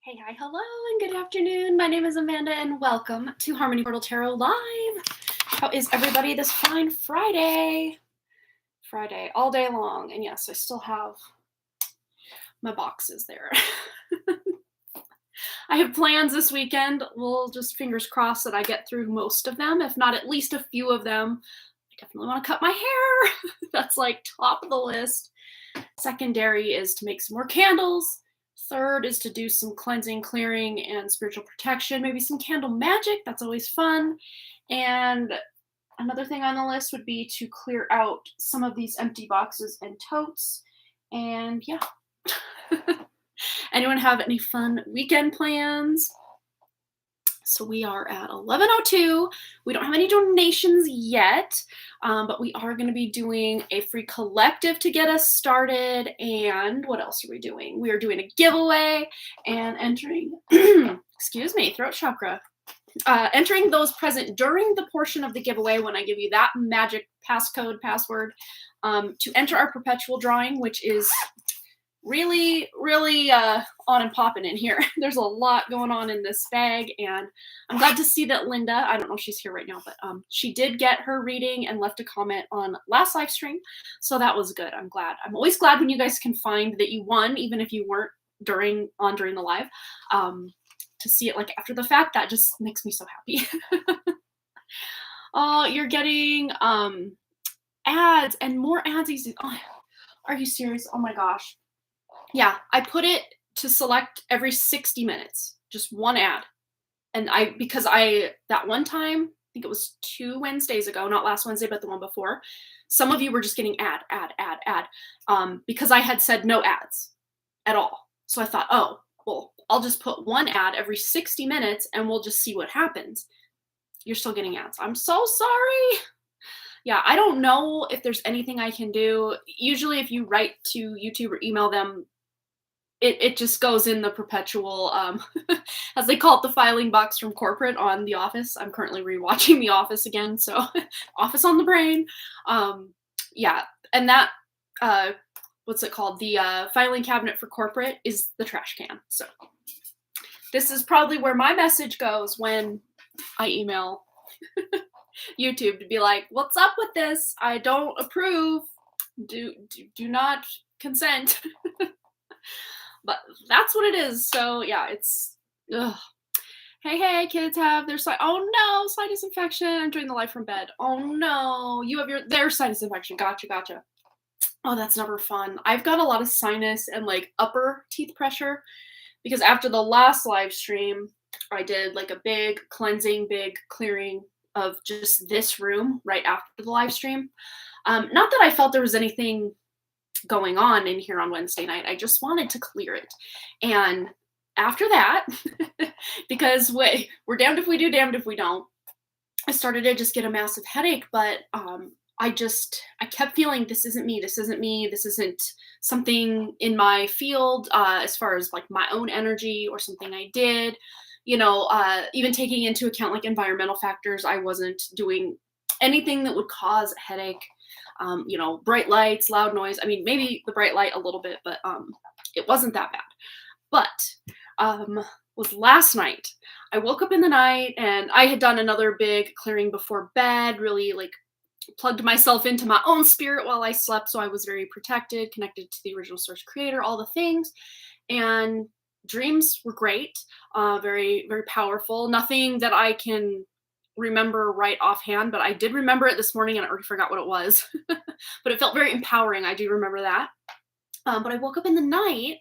Hey, hi, hello, and good afternoon. My name is Amanda, and welcome to Harmony Portal Tarot Live. How is everybody this fine Friday? Friday, all day long. And yes, I still have my boxes there. I have plans this weekend. We'll just fingers crossed that I get through most of them, if not at least a few of them. I definitely want to cut my hair. That's like top of the list. Secondary is to make some more candles. Third is to do some cleansing, clearing, and spiritual protection. Maybe some candle magic. That's always fun. And another thing on the list would be to clear out some of these empty boxes and totes. And yeah. Anyone have any fun weekend plans? So we are at 11:02. We don't have any donations yet, but we are going to be doing a free collective to get us started. And what else are we doing? We are doing a giveaway and entering, excuse me, throat chakra. Entering those present during the portion of the giveaway when I give you that magic password, to enter our perpetual drawing, which is really on and popping in here. There's a lot going on in this bag, and I'm glad to see that Linda, I don't know if she's here right now, but she did get her reading and left a comment on last live stream, so that was good. I'm glad. I'm always glad when you guys can find that you won, even if you weren't during the live. To see it like after the fact, that just makes me so happy. Oh, you're getting ads and more ads. Oh, are you serious? Oh my gosh. Yeah, I put it to select every 60 minutes, just one ad. And because that one time, I think it was 2 Wednesdays ago, not last Wednesday, but the one before, some of you were just getting ad, because I had said no ads at all. So I thought, oh, well, I'll just put one ad every 60 minutes and we'll just see what happens. You're still getting ads. I'm so sorry. Yeah, I don't know if there's anything I can do. Usually if you write to YouTube or email them, it just goes in the perpetual, as they call it, the filing box from corporate on The Office. I'm currently rewatching The Office again, so Office on the brain. Yeah, and that, what's it called? The filing cabinet for corporate is the trash can. So this is probably where my message goes when I email YouTube to be like, what's up with this? I don't approve. Do not consent. But that's what it is. So yeah, it's ugh. Hey, kids have their side. Oh no, sinus infection. I'm doing the live from bed. Oh no, you have their sinus infection. Gotcha. Oh, that's never fun. I've got a lot of sinus and like upper teeth pressure because after the last live stream, I did like a big cleansing, big clearing of just this room right after the live stream. Not that I felt there was anything going on in here on Wednesday night. I just wanted to clear it. And after that, because we're damned if we do, damned if we don't, I started to just get a massive headache, but I kept feeling this isn't me, this isn't something in my field, as far as like my own energy or something I did, even taking into account like environmental factors. I wasn't doing anything that would cause a headache. Bright lights, loud noise. I mean, maybe the bright light a little bit, but it wasn't that bad. But was last night. I woke up in the night and I had done another big clearing before bed, really like plugged myself into my own spirit while I slept. So I was very protected, connected to the original source creator, all the things. And dreams were great, very, very powerful. Nothing that I can remember right offhand, but I did remember it this morning and I already forgot what it was. But it felt very empowering. I do remember that. But I woke up in the night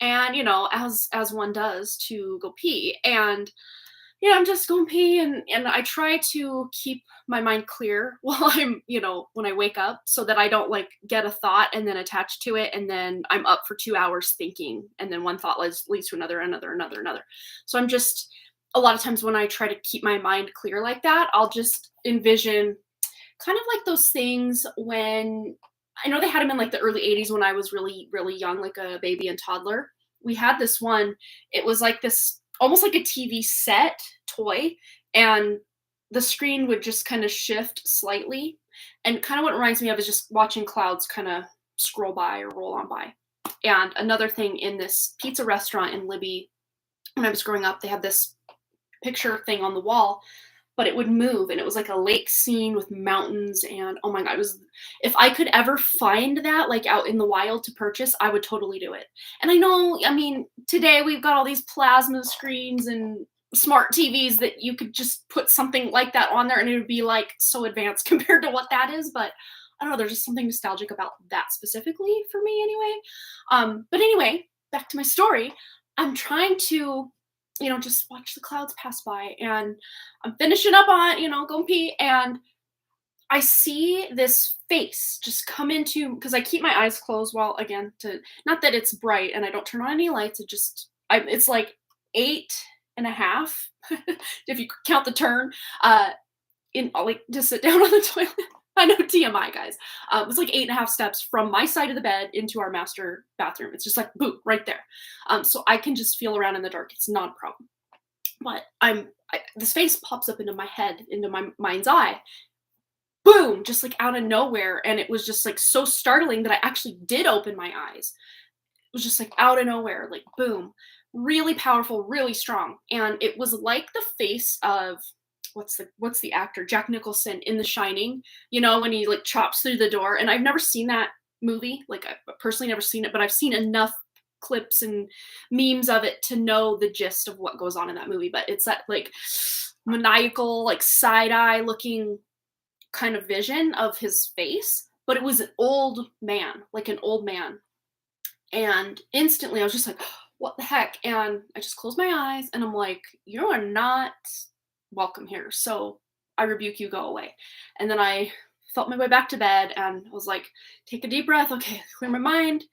and, as one does, to go pee. And, I'm just going pee and I try to keep my mind clear while I'm, when I wake up so that I don't like get a thought and then attach to it. And then I'm up for 2 hours thinking. And then one thought leads to another. So I'm just, a lot of times when I try to keep my mind clear like that, I'll just envision kind of like those things when I know they had them in like the early 80s when I was really, really young, like a baby and toddler. We had this one, it was like this, almost like a TV set toy, and the screen would just kind of shift slightly. And kind of what it reminds me of is just watching clouds kind of scroll by or roll on by. And another thing in this pizza restaurant in Libby, when I was growing up, they had this picture thing on the wall, but it would move, and it was like a lake scene with mountains, and oh my god, it was, if I could ever find that like out in the wild to purchase, I would totally do it. And I know, I mean, today we've got all these plasma screens and smart TVs that you could just put something like that on there and it would be like so advanced compared to what that is, but I don't know, there's just something nostalgic about that specifically for me anyway. But anyway, back to my story. I'm trying to, just watch the clouds pass by, and I'm finishing up on, going pee, and I see this face just come into, because I keep my eyes closed while, again, to, not that it's bright and I don't turn on any lights, it's like 8.5, if you count the turn, I'll like just sit down on the toilet. I know, TMI, guys. It's like 8.5 steps from my side of the bed into our master bathroom. It's just like boom, right there. So I can just feel around in the dark. It's not a problem. But this face pops up into my head, into my mind's eye. Boom, just like out of nowhere, and it was just like so startling that I actually did open my eyes. It was just like out of nowhere, like boom, really powerful, really strong, and it was like the face of what's the actor, Jack Nicholson in The Shining, when he like chops through the door. And I've never seen that movie, like I've personally never seen it, but I've seen enough clips and memes of it to know the gist of what goes on in that movie. But it's that like maniacal, like side eye looking kind of vision of his face, but it was an old man, like an old man. And instantly I was just like, what the heck? And I just closed my eyes and I'm like, you are not welcome here. So I rebuke you, go away. And then I felt my way back to bed and I was like, take a deep breath. Okay, clear my mind,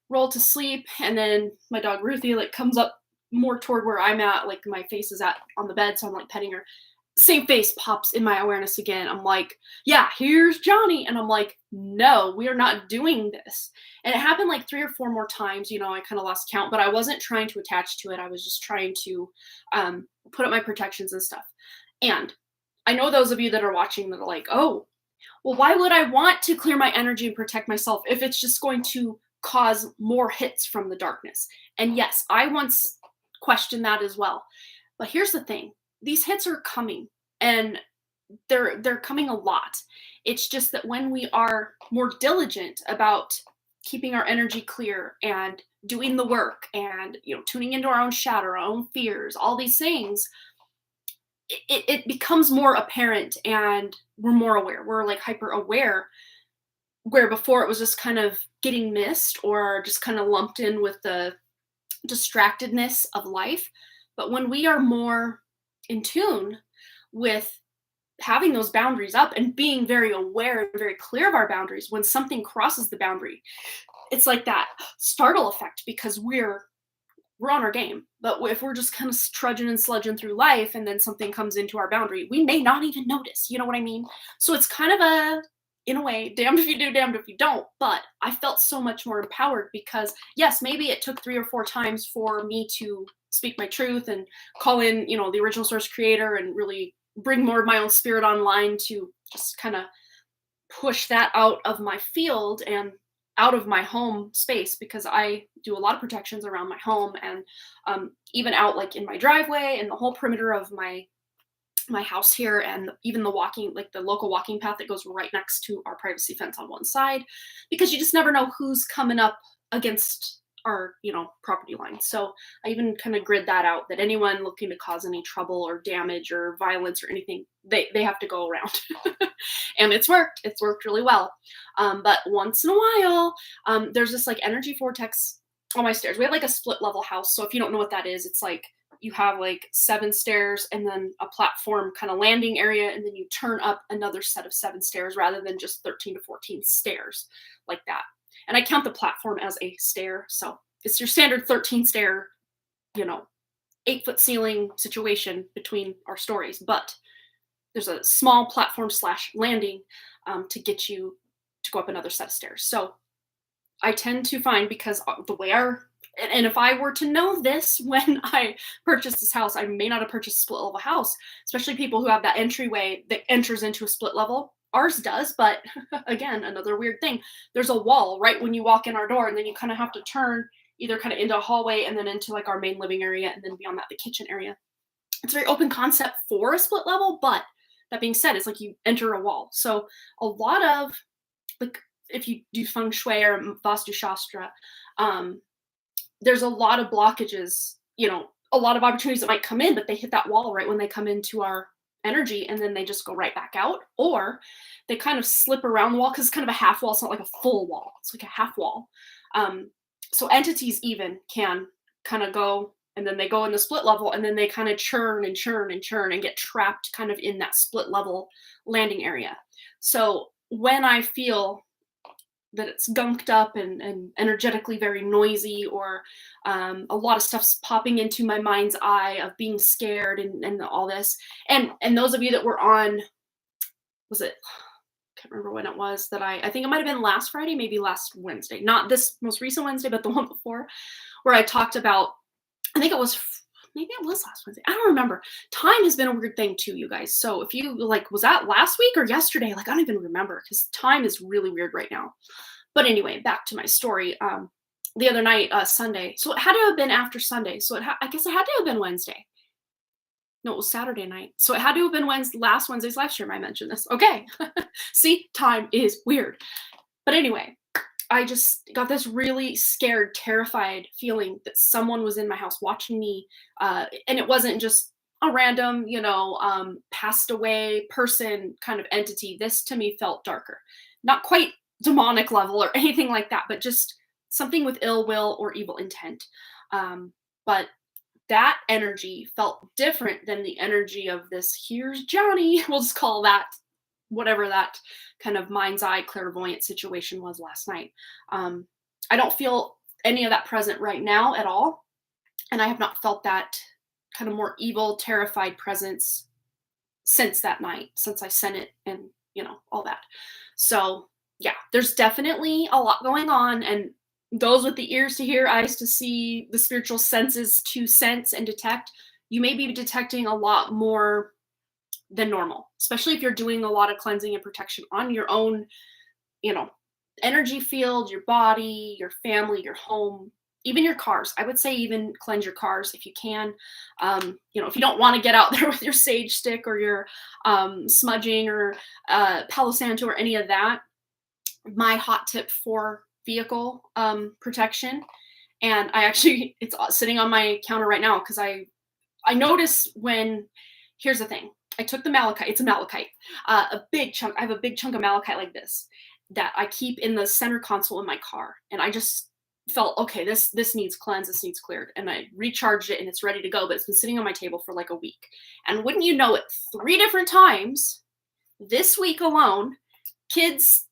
roll to sleep. And then my dog Ruthie like comes up more toward where I'm at, like my face is at on the bed. So I'm like petting her. Same face pops in my awareness again. I'm like, yeah, here's Johnny. And I'm like, no, we are not doing this. And it happened like 3 or 4 more times. I kind of lost count, but I wasn't trying to attach to it. I was just trying to put up my protections and stuff. And I know those of you that are watching that are like, oh, well, why would I want to clear my energy and protect myself if it's just going to cause more hits from the darkness? And yes, I once questioned that as well. But here's the thing. These hits are coming, and they're coming a lot. It's just that when we are more diligent about keeping our energy clear and doing the work and tuning into our own shadow, our own fears, all these things, it becomes more apparent and we're more aware. We're like hyper aware, where before it was just kind of getting missed or just kind of lumped in with the distractedness of life. But when we are more in tune with having those boundaries up and being very aware and very clear of our boundaries, when something crosses the boundary, it's like that startle effect because we're on our game. But if we're just kind of trudging and sludging through life and then something comes into our boundary, we may not even notice. You know what I mean? So it's kind of in a way, damned if you do, damned if you don't. But I felt so much more empowered because, yes, maybe it took 3 or 4 times for me to speak my truth and call in, the original source creator and really bring more of my own spirit online to just kind of push that out of my field and out of my home space, because I do a lot of protections around my home and even out like in my driveway and the whole perimeter of my house here, and even the local walking path that goes right next to our privacy fence on one side, because you just never know who's coming up against our property line. So I even kind of grid that out, that anyone looking to cause any trouble or damage or violence or anything, they have to go around. And it's worked really well. But once in a while there's this like energy vortex on my stairs. We have like a split level house, so if you don't know what that is, it's like you have like 7 stairs and then a platform kind of landing area, and then you turn up another set of 7 stairs rather than just 13 to 14 stairs like that. And I count the platform as a stair, so it's your standard 13 stair, 8-foot ceiling situation between our stories. But there's a small platform / landing to get you to go up another set of stairs. So I tend to find, because the way and if I were to know this when I purchased this house, I may not have purchased a split level house, especially people who have that entryway that enters into a split level. Ours does, but again, another weird thing. There's a wall right when you walk in our door, and then you kind of have to turn either kind of into a hallway and then into like our main living area, and then beyond that, the kitchen area. It's a very open concept for a split level, but that being said, it's like you enter a wall. So a lot of like if you do feng shui or vastu shastra, there's a lot of blockages, a lot of opportunities that might come in, but they hit that wall right when they come into our energy, and then they just go right back out, or they kind of slip around the wall because it's kind of a half wall. It's not like a full wall. It's like a half wall. So entities even can kind of go, and then they go in the split level, and then they kind of churn and churn and churn and get trapped kind of in that split level landing area. So when I feel that it's gunked up and energetically very noisy, or a lot of stuff's popping into my mind's eye of being scared and all this. And those of you that were on, was it, I can't remember when it was that I think it might have been last Friday, maybe last Wednesday, not this most recent Wednesday, but the one before, where I talked about, maybe it was last Wednesday. I don't remember. Time has been a weird thing too, you guys. So if you like, was that last week or yesterday? Like, I don't even remember because time is really weird right now. But anyway, back to my story. The other night, Sunday. So it had to have been after Sunday. So I guess it had to have been Wednesday. No, it was Saturday night. So it had to have been last Wednesday's live stream. I mentioned this. Okay. See, time is weird. But anyway, I just got this really scared, terrified feeling that someone was in my house watching me. And it wasn't just a random, passed away person kind of entity. This to me felt darker. Not quite demonic level or anything like that, but just something with ill will or evil intent. But that energy felt different than the energy of this, here's Johnny, we'll just call that, whatever that kind of mind's eye clairvoyant situation was last night. I don't feel any of that present right now at all. And I have not felt that kind of more evil, terrified presence since that night, since I sent it and, all that. So yeah, there's definitely a lot going on, and those with the ears to hear, eyes to see, the spiritual senses to sense and detect, you may be detecting a lot more than normal, especially if you're doing a lot of cleansing and protection on your own, energy field, your body, your family, your home, even your cars. I would say even cleanse your cars if you can. If you don't want to get out there with your sage stick or your smudging or Palo Santo or any of that, my hot tip for vehicle protection, and it's sitting on my counter right now because I notice here's the thing. I took the malachite. It's a malachite, a big chunk. I have a big chunk of malachite like this that I keep in the center console in my car, and I just felt, okay, this needs cleansed, this needs cleared, and I recharged it and it's ready to go. But it's been sitting on my table for like a week, and wouldn't you know it, 3 different times this week alone, kids,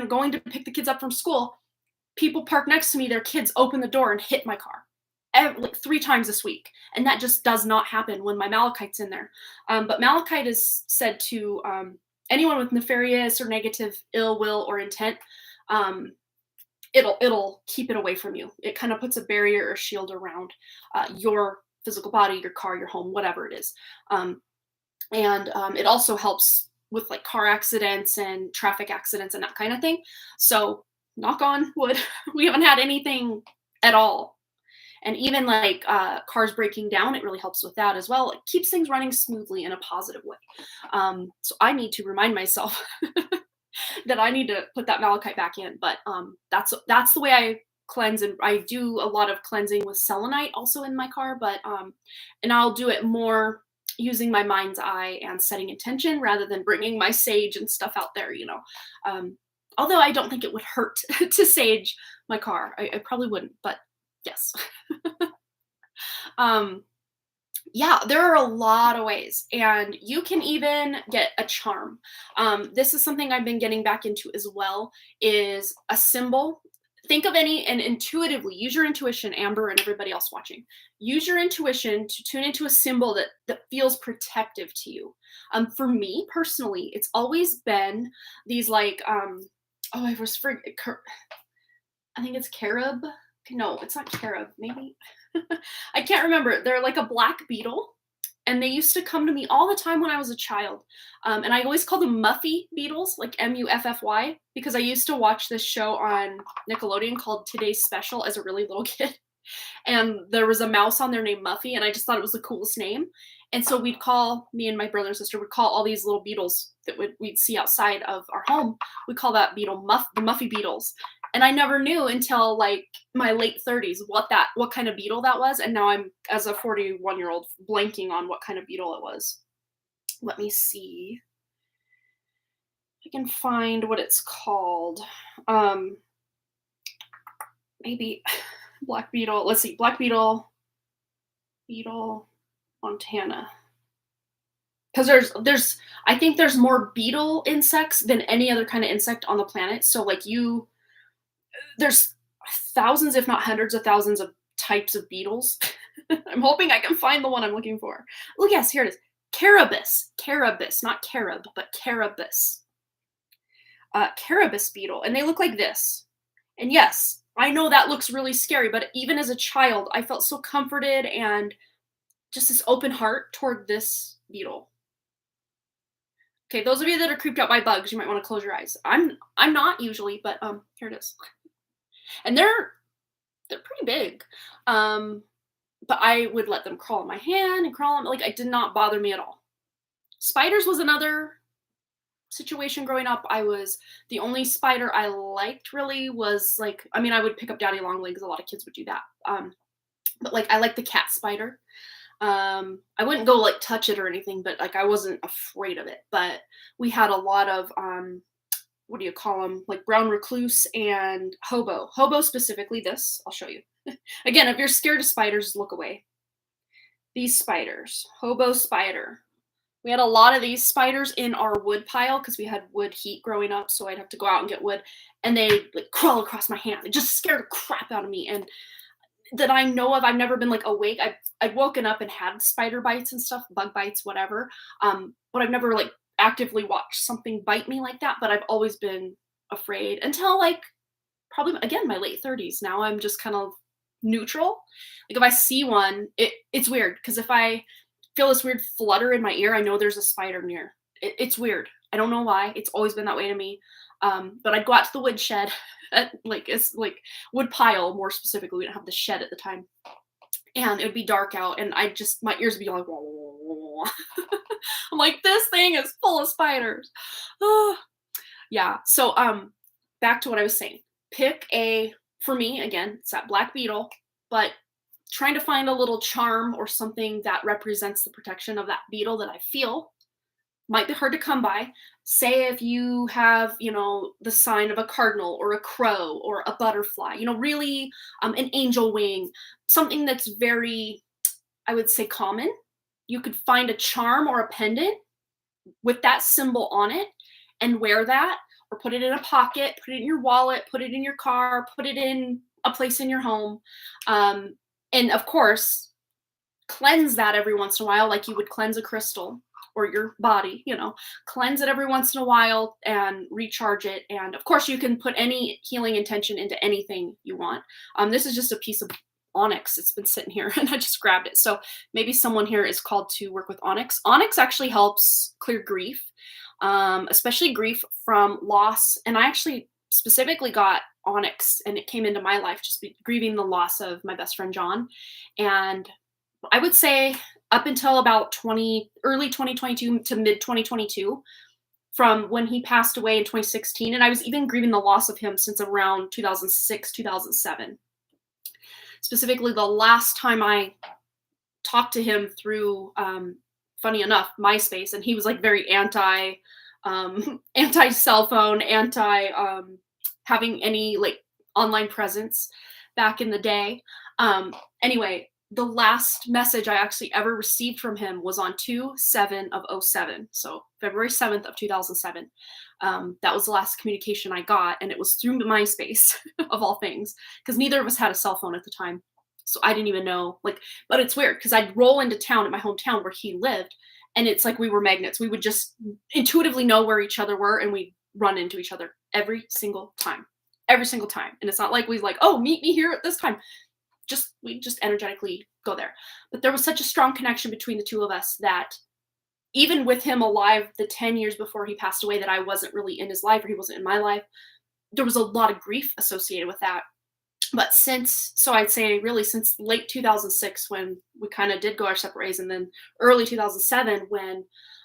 going to pick the kids up from school, people park next to me, their kids open the door and hit my car. Like 3 times this week. And that just does not happen when my malachite's in there. But malachite is said to anyone with nefarious or negative ill will or intent, it'll keep it away from you. It kind of puts a barrier or shield around your physical body, your car, your home, whatever it is. And it also helps with like car accidents and traffic accidents and that kind of thing. So knock on wood, we haven't had anything at all. And even like cars breaking down, it really helps with that as well. It keeps things running smoothly in a positive way. So I need to remind myself that I need to put that malachite back in. But that's the way I cleanse, and I do a lot of cleansing with selenite also in my car. But and I'll do it more using my mind's eye and setting intention rather than bringing my sage and stuff out there, although I don't think it would hurt to sage my car. I probably wouldn't, but yes. Yeah, there are a lot of ways, and you can even get a charm. This is something I've been getting back into as well, is a symbol. Think of and intuitively, use your intuition, Amber and everybody else watching. Use your intuition to tune into a symbol that feels protective to you. For me personally, it's always been these like, I think it's carob. No, it's not carob. Maybe. I can't remember. They're like a black beetle, and they used to come to me all the time when I was a child. And I always called them Muffy beetles, like Muffy, because I used to watch this show on Nickelodeon called Today's Special as a really little kid. And there was a mouse on there named Muffy, and I just thought it was the coolest name. And so me and my brother and sister would call all these little beetles that we'd see outside of our home. We call that beetle the Muffy beetles. And I never knew until like my late 30s what kind of beetle that was. And now I'm, as a 41-year-old, blanking on what kind of beetle it was. Let me see. I can find what it's called. Maybe black beetle. Let's see, black beetle, Montana. Because I think there's more beetle insects than any other kind of insect on the planet. So like there's thousands, if not hundreds of thousands of types of beetles. I'm hoping I can find the one I'm looking for. Oh yes, here it is. Carabus, not carob, but carabus. Carabus beetle, and they look like this. And yes, I know that looks really scary, but even as a child, I felt so comforted and just this open heart toward this beetle. Okay, those of you that are creeped out by bugs, you might want to close your eyes. I'm not usually, but here it is. And they're pretty big. But I would let them crawl on my hand and crawl on, like, it did not bother me at all. Spiders was another situation growing up. The only spider I liked really was like, I mean, I would pick up daddy long legs. A lot of kids would do that. But like, I like the cat spider. I wouldn't go like touch it or anything, but like, I wasn't afraid of it. But we had a lot of, what do you call them? Like brown recluse and hobo. Hobo specifically, this, I'll show you. Again, if you're scared of spiders, look away. These spiders, hobo spider. We had a lot of these spiders in our wood pile because we had wood heat growing up, so I'd have to go out and get wood, and they'd like crawl across my hand. It just scared the crap out of me. And that I know of, I've never been like awake. I'd woken up and had spider bites and stuff, bug bites, whatever. But I've never like actively watched something bite me like that. But I've always been afraid until like probably again my late 30s. Now I'm just kind of neutral. Like if I see one, it's weird because if I feel this weird flutter in my ear, I know there's a spider near. It's weird. I don't know why. It's always been that way to me. But I'd go out to the wood shed, it's like wood pile more specifically. We didn't have the shed at the time, and it would be dark out, and my ears would be like, wah, wah, wah, wah. I'm like, this thing is full of spiders. Yeah. So back to what I was saying. For me again, it's that black beetle, but trying to find a little charm or something that represents the protection of that beetle that I feel might be hard to come by. Say if you have, the sign of a cardinal or a crow or a butterfly, really an angel wing, something that's very, I would say, common. You could find a charm or a pendant with that symbol on it and wear that, or put it in a pocket, put it in your wallet, put it in your car, put it in a place in your home. And of course, cleanse that every once in a while, like you would cleanse a crystal or your body, cleanse it every once in a while and recharge it. And of course, you can put any healing intention into anything you want. This is just a piece of onyx. It's been sitting here and I just grabbed it. So maybe someone here is called to work with onyx. Onyx actually helps clear grief, especially grief from loss. And I actually specifically got onyx, and it came into my life just grieving the loss of my best friend John. And I would say up until about early 2022 to mid 2022, from when he passed away in 2016, and I was even grieving the loss of him since around 2006, 2007. Specifically, the last time I talked to him through, funny enough, MySpace, and he was like very anti cell phone, having any like online presence back in the day. Anyway, the last message I actually ever received from him was on 2/7/07. So February 7th of 2007. That was the last communication I got. And it was through MySpace of all things, because neither of us had a cell phone at the time. So I didn't even know, but it's weird because I'd roll into town at my hometown where he lived. And it's like we were magnets. We would just intuitively know where each other were, and we'd run into each other every single time. Every single time. And it's not like we like, oh, meet me here at this time. We just energetically go there. But there was such a strong connection between the two of us that even with him alive the 10 years before he passed away, that I wasn't really in his life or he wasn't in my life, there was a lot of grief associated with that. But so I'd say really since late 2006 when we kind of did go our separate ways, and then early 2007 when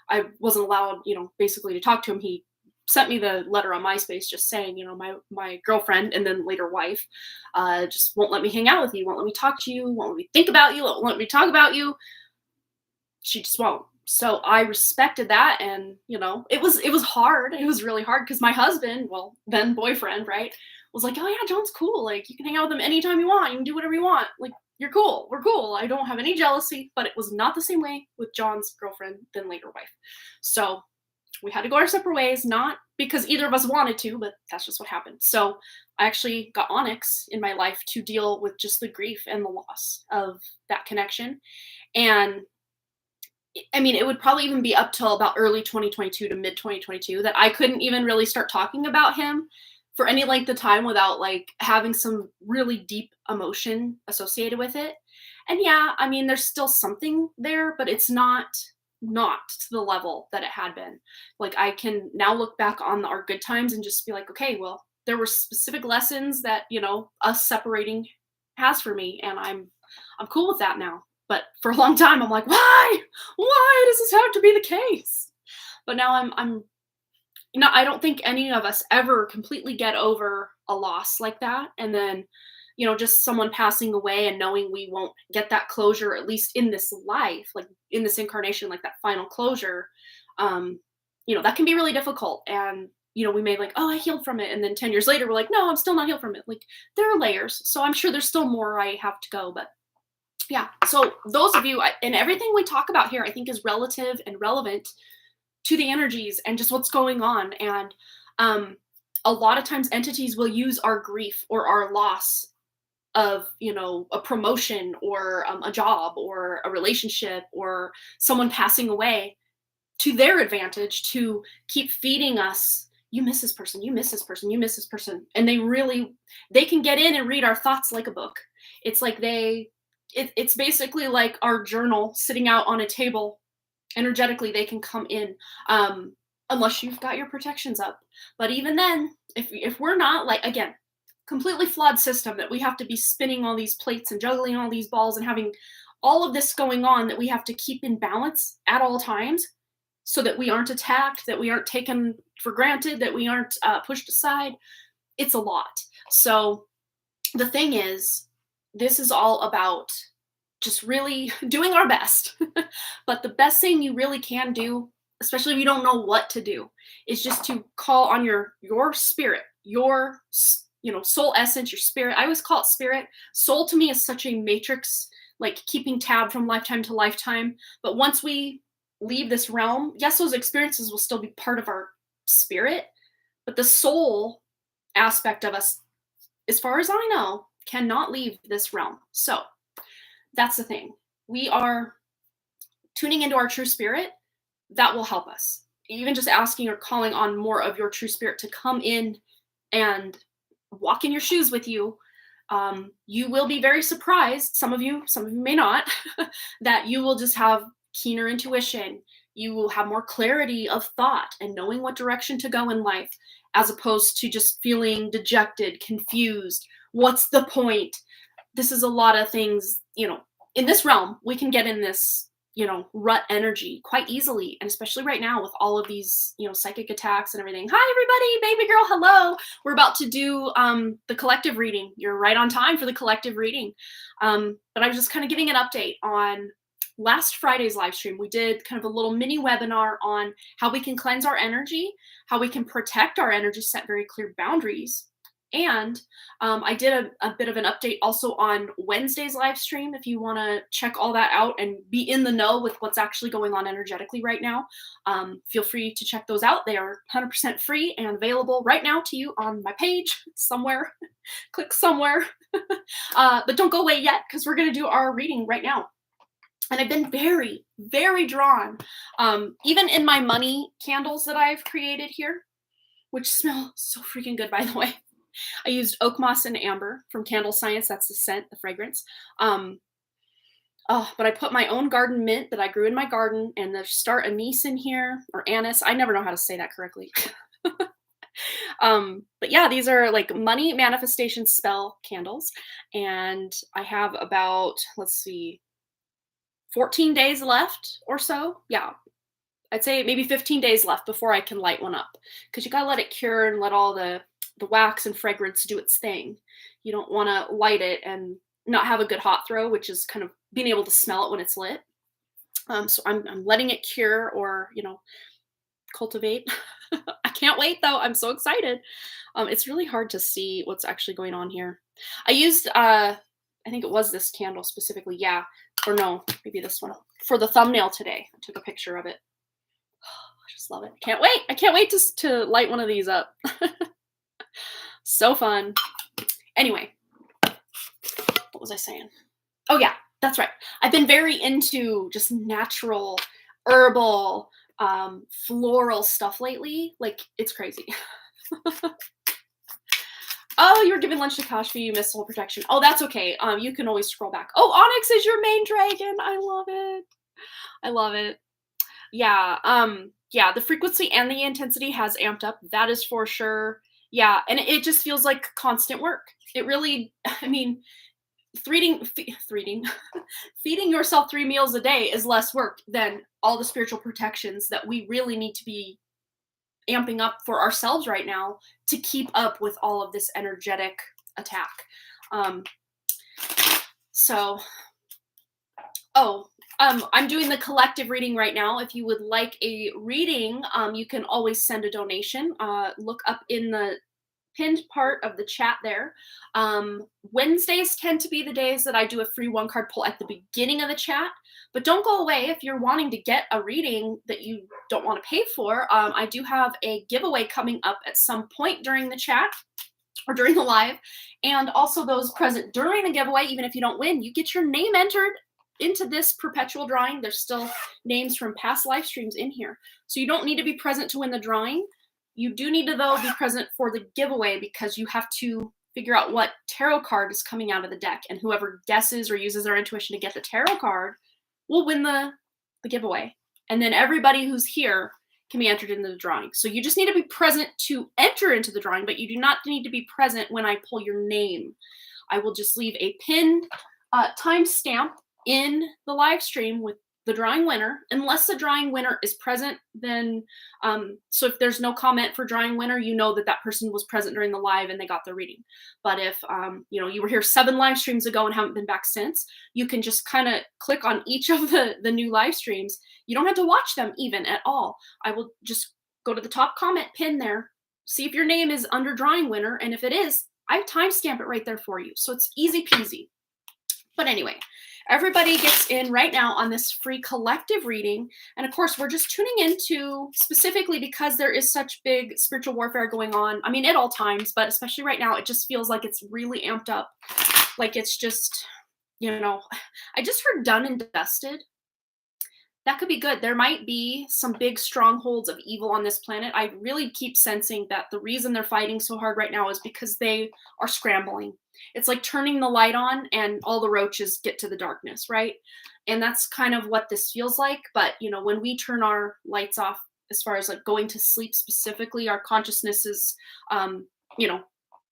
I wasn't allowed, basically to talk to him. He sent me the letter on MySpace just saying, my girlfriend and then later wife just won't let me hang out with you, won't let me talk to you, won't let me think about you, won't let me talk about you. She just won't. So I respected that, and it was hard. It was really hard because my husband, well, then boyfriend, right, was like, "Oh yeah, John's cool. Like you can hang out with him anytime you want. You can do whatever you want. Like you're cool. We're cool. I don't have any jealousy." But it was not the same way with John's girlfriend, then later wife. So we had to go our separate ways, not because either of us wanted to, but that's just what happened. So I actually got Onyx in my life to deal with just the grief and the loss of that connection. And I mean, it would probably even be up till about early 2022 to mid 2022 that I couldn't even really start talking about him for any length of time without like having some really deep emotion associated with it. And yeah, I mean, there's still something there, but it's not to the level that it had been. Like I can now look back on our good times and just be like, okay, well, there were specific lessons that, us separating has for me, and I'm cool with that now. But for a long time, I'm like, why does this have to be the case? But now I don't think any of us ever completely get over a loss like that. And then, just someone passing away and knowing we won't get that closure, at least in this life, like in this incarnation, like that final closure, that can be really difficult. And, we may like, oh, I healed from it. And then 10 years later, we're like, no, I'm still not healed from it. Like there are layers. So I'm sure there's still more I have to go, but yeah. So those of you, and everything we talk about here, I think is relative and relevant to the energies and just what's going on. And a lot of times entities will use our grief or our loss of, a promotion or a job or a relationship or someone passing away to their advantage to keep feeding us. You miss this person, you miss this person, you miss this person. And they can get in and read our thoughts like a book. It's like it's basically like our journal sitting out on a table. Energetically, they can come in, unless you've got your protections up. But even then, if we're not, like, again, completely flawed system that we have to be spinning all these plates and juggling all these balls and having all of this going on that we have to keep in balance at all times so that we aren't attacked, that we aren't taken for granted, that we aren't pushed aside. It's a lot. So the thing is, this is all about just really doing our best. But the best thing you really can do, especially if you don't know what to do, is just to call on your spirit, your soul essence, your spirit. I always call it spirit. Soul to me is such a matrix, like keeping tab from lifetime to lifetime. But once we leave this realm, yes, those experiences will still be part of our spirit, but the soul aspect of us, as far as I know, cannot leave this realm. So that's the thing. We are tuning into our true spirit. That will help us. Even just asking or calling on more of your true spirit to come in and walk in your shoes with you. You will be very surprised. Some of you may not, that you will just have keener intuition. You will have more clarity of thought and knowing what direction to go in life, as opposed to just feeling dejected, confused. What's the point? This is a lot of things, in this realm, we can get in this, rut energy quite easily. And especially right now with all of these, psychic attacks and everything. Hi, everybody, baby girl. Hello. We're about to do the collective reading. You're right on time for the collective reading. But I was just kind of giving an update on last Friday's live stream. We did kind of a little mini webinar on how we can cleanse our energy, how we can protect our energy, set very clear boundaries. And I did a bit of an update also on Wednesday's live stream. If you want to check all that out and be in the know with what's actually going on energetically right now, feel free to check those out. They are 100% free and available right now to you on my page somewhere. Click somewhere. But don't go away yet, because we're going to do our reading right now. And I've been very, very drawn, even in my money candles that I've created here, which smell so freaking good, by the way. I used oak moss and amber from Candle Science. That's the scent, the fragrance. But I put my own garden mint that I grew in my garden, and the star anise in here, or anise. I never know how to say that correctly. But yeah, these are like money manifestation spell candles. And I have about, let's see, 14 days left or so. Yeah, I'd say maybe 15 days left before I can light one up. Because you gotta let it cure and let all the wax and fragrance do its thing. You don't want to light it and not have a good hot throw, which is kind of being able to smell it when it's lit. So I'm letting it cure or cultivate. I can't wait though. I'm so excited. It's really hard to see what's actually going on here. I used I think it was this candle specifically. Yeah, or no, maybe this one for the thumbnail today. I took a picture of it. I just love it. Can't wait. I can't wait to light one of these up. So fun. Anyway, what was I saying? Oh yeah, that's right. I've been very into just natural, herbal, floral stuff lately. Like it's crazy. Oh, you were giving lunch to Kashfi, you missed soul protection. Oh, that's okay. You can always scroll back. Oh, Onyx is your main dragon. I love it. I love it. Yeah. Yeah, the frequency and the intensity has amped up. That is for sure. Yeah, and it just feels like constant work. It really, I mean, feeding feeding yourself 3 meals a day is less work than all the spiritual protections that we really need to be amping up for ourselves right now to keep up with all of this energetic attack. Um, so, I'm doing the collective reading right now. If you would like a reading, you can always send a donation. Look up in the pinned part of the chat there. Wednesdays tend to be the days that I do a free 1 card pull at the beginning of the chat. But don't go away if you're wanting to get a reading that you don't want to pay for. I do have a giveaway coming up at some point during the chat or during the live. And also those present during the giveaway, even if you don't win, you get your name entered into this perpetual drawing. There's still names from past live streams in here. So you don't need to be present to win the drawing. You do need to, though, be present for the giveaway because you have to figure out what tarot card is coming out of the deck. And whoever guesses or uses their intuition to get the tarot card will win the giveaway. And then everybody who's here can be entered into the drawing. So you just need to be present to enter into the drawing, but you do not need to be present when I pull your name. I will just leave a pinned timestamp in the live stream with the drawing winner. Unless the drawing winner is present, then so if there's no comment for drawing winner, you know that that person was present during the live and they got the reading. But if you were here 7 live streams ago and haven't been back since, you can just kind of click on each of the new live streams. You don't have to watch them even at all. I will just go to the top comment pin there, see if your name is under drawing winner, and if it is, I timestamp it right there for you. So it's easy peasy. But anyway, everybody gets in right now on this free collective reading. And of course, we're just tuning into specifically because there is such big spiritual warfare going on. I mean, at all times, but especially right now, it just feels like it's really amped up. Like it's just, I just heard done and dusted. That could be good. There might be some big strongholds of evil on this planet. I really keep sensing that the reason they're fighting so hard right now is because they are scrambling. It's like turning the light on and all the roaches get to the darkness, right? And that's kind of what this feels like. But, when we turn our lights off, as far as like going to sleep specifically, our consciousness is,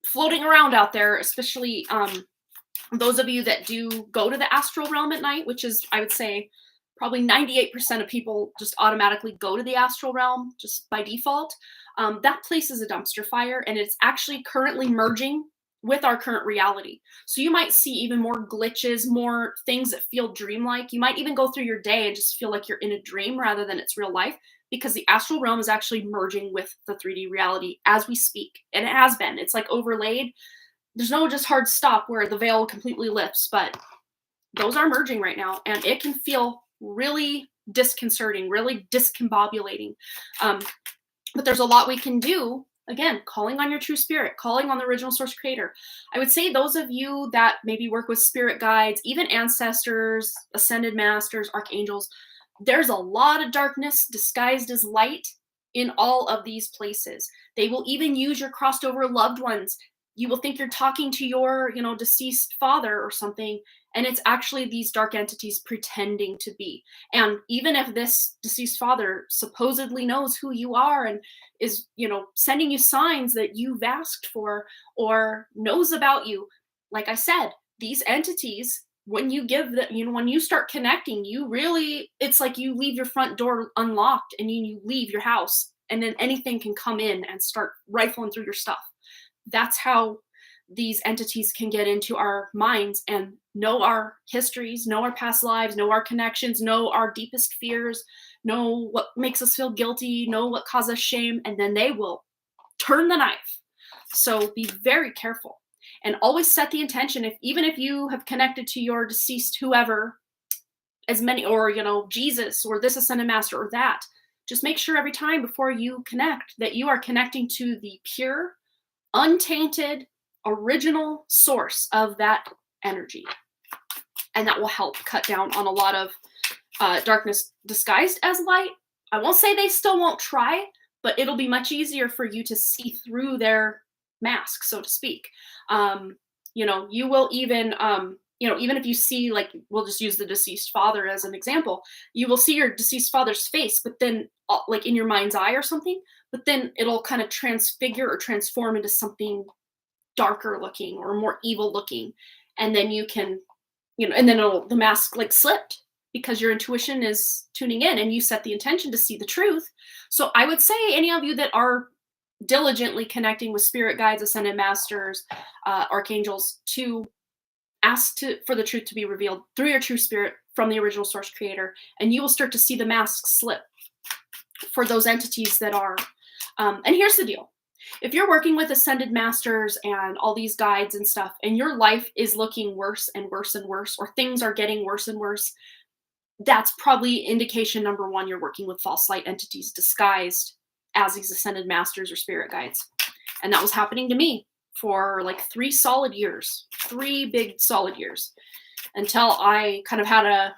floating around out there, especially those of you that do go to the astral realm at night, which is, I would say, probably 98% of people just automatically go to the astral realm just by default. That place is a dumpster fire, and it's actually currently merging with our current reality. So you might see even more glitches, more things that feel dreamlike. You might even go through your day and just feel like you're in a dream rather than it's real life, because the astral realm is actually merging with the 3D reality as we speak. And it has been. It's like overlaid. There's no just hard stop where the veil completely lifts, but those are merging right now, and it can feel really disconcerting, really discombobulating. But there's a lot we can do. Again, calling on your true spirit, calling on the original source creator. I would say those of you that maybe work with spirit guides, even ancestors, ascended masters, archangels, there's a lot of darkness disguised as light in all of these places. They will even use your crossed over loved ones. You will think you're talking to your, deceased father or something, And it's actually these dark entities pretending to be. And even if this deceased father supposedly knows who you are and is, sending you signs that you've asked for or knows about you, like I said, these entities, when you give the, when you start connecting, it's like you leave your front door unlocked and you leave your house, and then anything can come in and start rifling through your stuff. That's how these entities can get into our minds and know our histories, know our past lives, know our connections, know our deepest fears, know what makes us feel guilty, know what causes us shame, and then they will turn the knife. So be very careful and always set the intention. Even if you have connected to your deceased whoever, as many, or Jesus or this ascended master or that, just make sure every time before you connect that you are connecting to the pure, untainted, original source of that energy. And that will help cut down on a lot of darkness disguised as light. I won't say they still won't try, but it'll be much easier for you to see through their mask, so to speak. You will even, even if you see, like, we'll just use the deceased father as an example, you will see your deceased father's face, but then like in your mind's eye or something, but then it'll kind of transfigure or transform into something darker looking or more evil looking. And then you can, and then the mask like slipped because your intuition is tuning in and you set the intention to see the truth. So I would say any of you that are diligently connecting with spirit guides, ascended masters, archangels, to ask for the truth to be revealed through your true spirit from the original source creator, and you will start to see the mask slip for those entities that are, and here's the deal. If you're working with ascended masters and all these guides and stuff, and your life is looking worse and worse and worse, or things are getting worse and worse, that's probably indication number one you're working with false light entities disguised as these ascended masters or spirit guides. And that was happening to me for like 3 big solid years, until I kind of had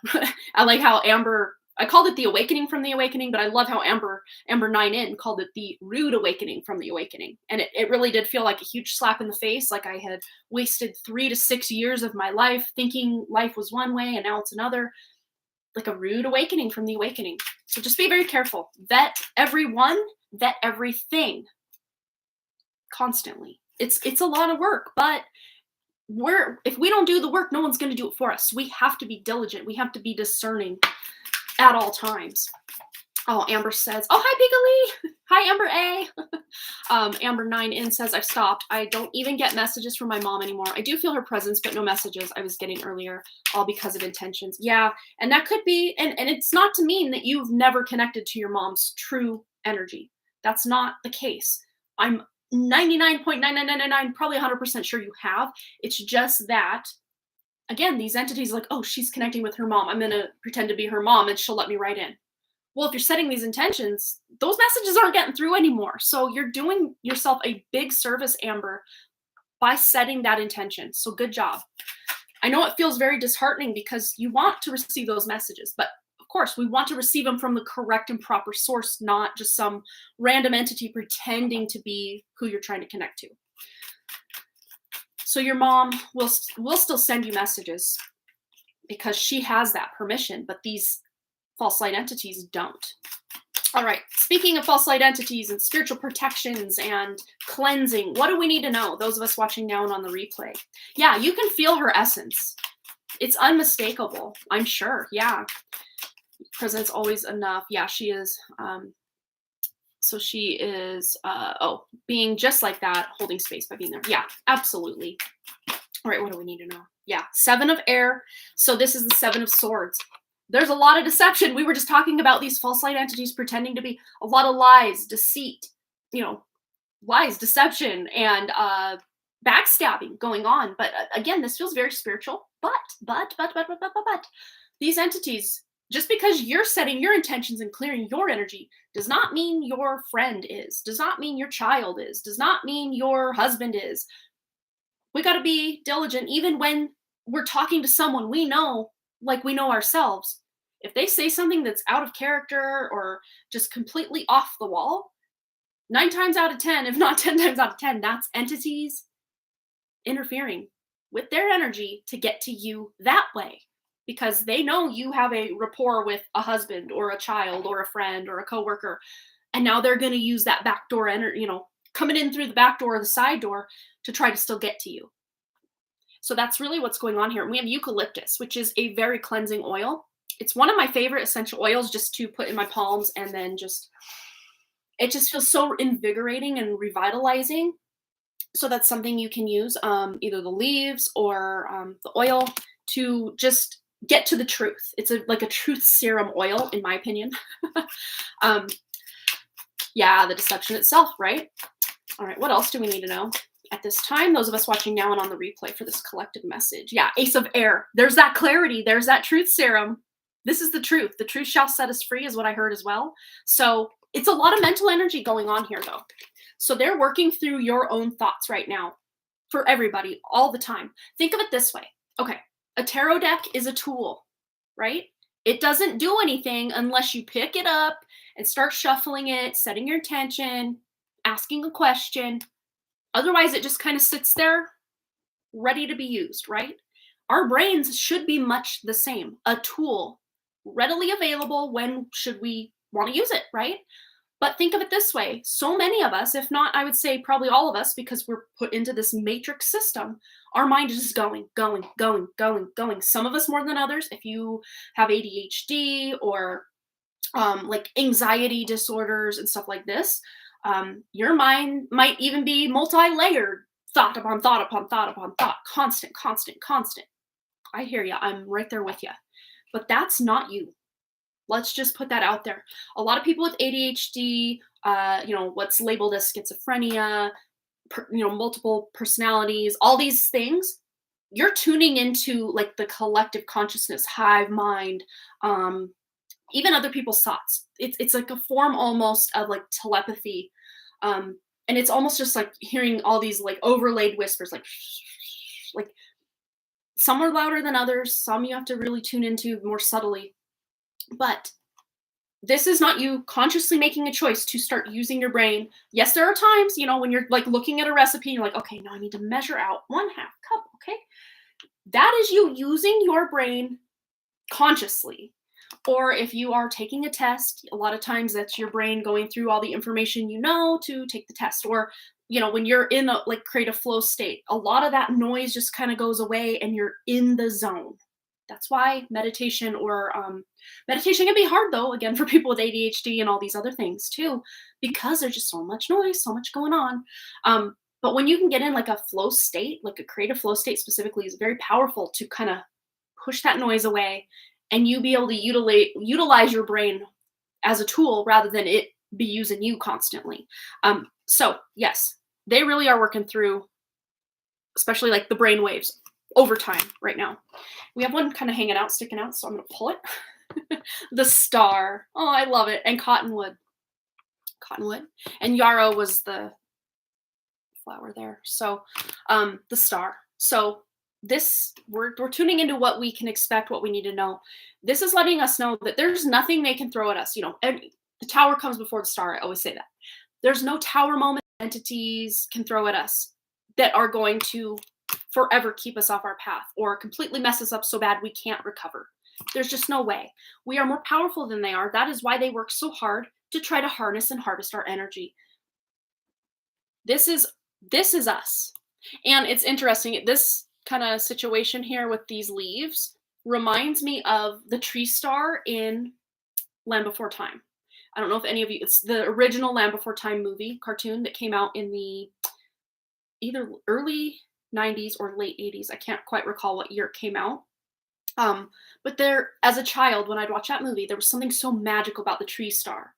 I like how Amber, I called it the awakening from the awakening, but I love how Amber 9 called it the rude awakening from the awakening. And it really did feel like a huge slap in the face. Like I had wasted 3 to 6 years of my life thinking life was one way and now it's another. Like a rude awakening from the awakening. So just be very careful. Vet everyone, vet everything constantly. It's a lot of work, but if we don't do the work, no one's going to do it for us. We have to be diligent. We have to be discerning at all times. Oh, Amber says, oh, hi, Bigalee. Hi, Amber A. Amber 9 says, I've stopped. I don't even get messages from my mom anymore. I do feel her presence, but no messages I was getting earlier, all because of intentions. Yeah, and that could be, and it's not to mean that you've never connected to your mom's true energy. That's not the case. I'm 99.9999, probably 100% sure you have. It's just that, again, these entities like, oh, she's connecting with her mom. I'm going to pretend to be her mom and she'll let me right in. Well, if you're setting these intentions, those messages aren't getting through anymore. So you're doing yourself a big service, Amber, by setting that intention. So good job. I know it feels very disheartening because you want to receive those messages, but of course we want to receive them from the correct and proper source, not just some random entity pretending to be who you're trying to connect to. So your mom will still send you messages because she has that permission, but these false light entities don't. All right, speaking of false light entities and spiritual protections and cleansing, what do we need to know, those of us watching now and on the replay? Yeah, you can feel her essence. It's unmistakable, I'm sure. Yeah, presence always enough. Yeah, she is. So she is, being just like that, holding space by being there. Yeah, absolutely. All right, what do we need to know? Yeah, 7 of air. So this is the 7 of swords. There's a lot of deception. We were just talking about these false light entities pretending to be a lot of lies, deceit, lies, deception, and backstabbing going on. But again, this feels very spiritual. But these entities, just because you're setting your intentions and clearing your energy, does not mean your friend is, does not mean your child is, does not mean your husband is. We got to be diligent, even when we're talking to someone we know, like we know ourselves. If they say something that's out of character or just completely off the wall, 9 times out of 10, if not 10 times out of 10, that's entities interfering. with their energy to get to you that way, because they know you have a rapport with a husband or a child or a friend or a coworker, and now they're going to use that backdoor energy, coming in through the back door or the side door to try to still get to you. So that's really what's going on here. And we have eucalyptus, which is a very cleansing oil. It's one of my favorite essential oils just to put in my palms, and then it just feels so invigorating and revitalizing. So that's something you can use, either the leaves or the oil, to just get to the truth. It's like a truth serum oil, in my opinion. Yeah, the deception itself, right? All right, what else do we need to know at this time? Those of us watching now and on the replay for this collective message. Yeah, Ace of Air. There's that clarity. There's that truth serum. This is the truth. The truth shall set us free is what I heard as well. So it's a lot of mental energy going on here, though. So they're working through your own thoughts right now for everybody all the time. Think of it this way. Okay, a tarot deck is a tool, right? It doesn't do anything unless you pick it up and start shuffling it, setting your intention, asking a question. Otherwise, it just kind of sits there ready to be used, right? Our brains should be much the same. A tool, readily available when should we want to use it, right? But think of it this way. So many of us, if not, I would say probably all of us, because we're put into this matrix system, our mind is just going. Some of us more than others. If you have ADHD or like anxiety disorders and stuff like this, your mind might even be multi-layered, thought upon thought upon thought upon thought, constant. I hear you. I'm right there with you. But that's not you. Let's just put that out there. A lot of people with ADHD, what's labeled as schizophrenia, multiple personalities, all these things, you're tuning into like the collective consciousness, hive mind, even other people's thoughts. It's like a form almost of like telepathy. And it's almost just like hearing all these like overlaid whispers, like some are louder than others. Some you have to really tune into more subtly. But this is not you consciously making a choice to start using your brain. Yes, there are times, when you're like looking at a recipe, you're like, okay, now I need to measure out 1/2 cup. Okay. That is you using your brain consciously. Or if you are taking a test, a lot of times that's your brain going through all the information to take the test. Or, when you're in a like creative flow state, a lot of that noise just kind of goes away and you're in the zone. That's why meditation meditation can be hard, though, again, for people with ADHD and all these other things too, because there's just so much noise, so much going on. But when you can get in like a flow state, like a creative flow state specifically, is very powerful to kind of push that noise away and you be able to utilize your brain as a tool rather than it be using you constantly. So yes, they really are working through, especially like the brain waves over time right now. We have one kind of sticking out, so I'm going to pull it. The star. Oh, I love it. And cottonwood. And yarrow was the flower there. So the star. So this, we're tuning into what we can expect, what we need to know. This is letting us know that there's nothing they can throw at us. The tower comes before the star. I always say that. There's no tower moment entities can throw at us that are going to forever keep us off our path or completely mess us up so bad we can't recover. There's just no way. We are more powerful than they are. That is why they work so hard to try to harness and harvest our energy. This is us. And it's interesting. This kind of situation here with these leaves reminds me of the tree star in Land Before Time. I don't know if any of you, it's the original Land Before Time movie cartoon that came out in the either early 90s or late 80s. I can't quite recall what year it came out. But there, as a child, when I'd watch that movie, there was something so magical about the tree star.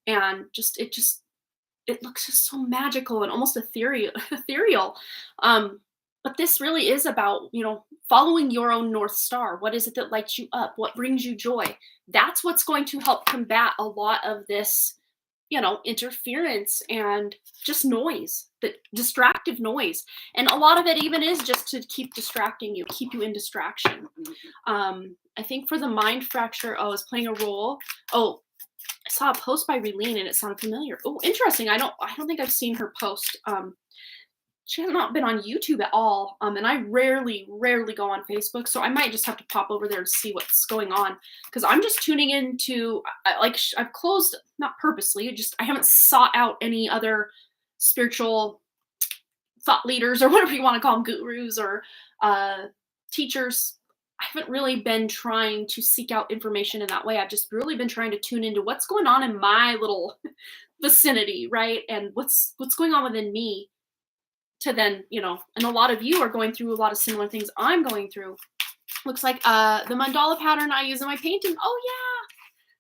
And it looks just so magical and almost ethereal. But this really is about, following your own North Star. What is it that lights you up? What brings you joy? That's what's going to help combat a lot of this, interference and just noise, the distractive noise. And a lot of it even is just to keep distracting you, keep you in distraction. I think for the mind fracture, is playing a role. I saw a post by Relene and it sounded familiar. Oh, interesting. I don't think I've seen her post. she has not been on YouTube at all. And I rarely go on Facebook. So I might just have to pop over there and see what's going on. Because I'm just tuning into, I've closed, not purposely, just I haven't sought out any other spiritual thought leaders or whatever you want to call them, gurus or teachers. I haven't really been trying to seek out information in that way. I've just really been trying to tune into what's going on in my little vicinity, right? And what's going on within me to then, and a lot of you are going through a lot of similar things I'm going through. Looks like the mandala pattern I use in my painting. Oh yeah,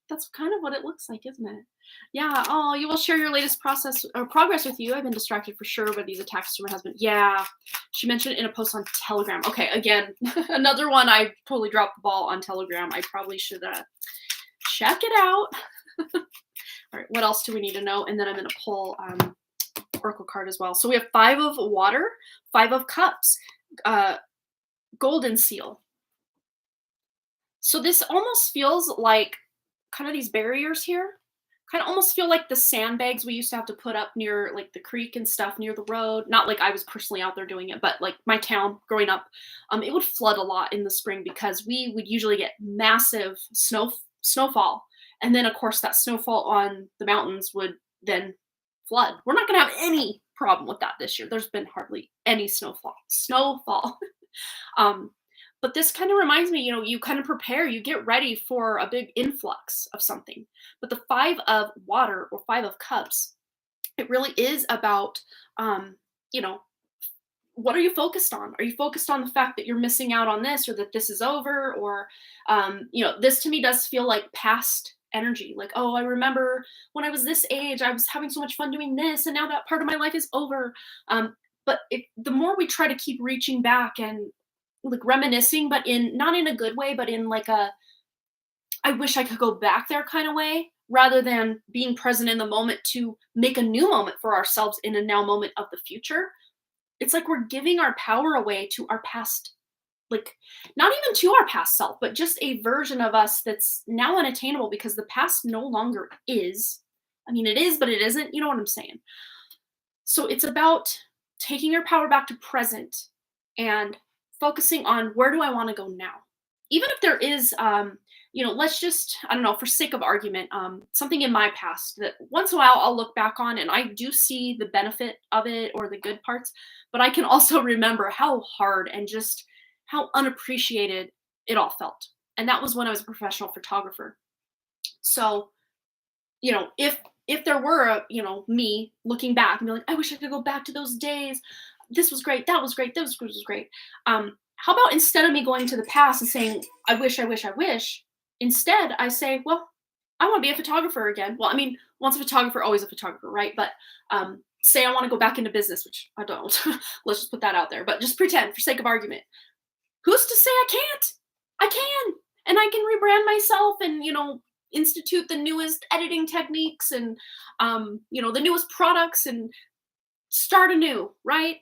that's kind of what it looks like, isn't it? Yeah. Oh, you will share your latest process or progress with you. I've been distracted for sure by these attacks to my husband. Yeah. She mentioned it in a post on Telegram. Okay. Again, another one. I totally dropped the ball on Telegram. I probably should check it out. All right. What else do we need to know? And then I'm going to pull oracle card as well. So we have 5 of water, 5 of cups, golden seal. So this almost feels like kind of these barriers here. Kind of almost feel like the sandbags we used to have to put up near like the creek and stuff near the road. Not like I was personally out there doing it, but like my town growing up, it would flood a lot in the spring because we would usually get massive snowfall. And then of course that snowfall on the mountains would then flood. We're not going to have any problem with that this year. There's been hardly any snowfall. But this kind of reminds me, you kind of prepare, you get ready for a big influx of something. But the 5 of water or 5 of cups, it really is about, what are you focused on? Are you focused on the fact that you're missing out on this or that this is over? Or, this to me does feel like past energy. Like, oh, I remember when I was this age, I was having so much fun doing this. And now that part of my life is over. But the more we try to keep reaching back and like reminiscing, but not in a good way, but in like I wish I could go back there kind of way, rather than being present in the moment to make a new moment for ourselves in a now moment of the future. It's like we're giving our power away to our past, like not even to our past self, but just a version of us that's now unattainable because the past no longer is. I mean, it is, but it isn't. You know what I'm saying? So it's about taking your power back to present and focusing on where do I want to go now? Even if there is, let's just, I don't know, for sake of argument, something in my past that once in a while I'll look back on and I do see the benefit of it or the good parts, but I can also remember how hard and just how unappreciated it all felt. And that was when I was a professional photographer. So, if there were, me looking back and be like, I wish I could go back to those days. This was great. That was great. This was great. How about instead of me going to the past and saying, I wish, instead I say, well, I want to be a photographer again. Well, I mean, once a photographer, always a photographer, right? But say I want to go back into business, which I don't. Let's just put that out there. But just pretend for sake of argument. Who's to say I can't? I can. And I can rebrand myself and, institute the newest editing techniques and, the newest products and start anew, right?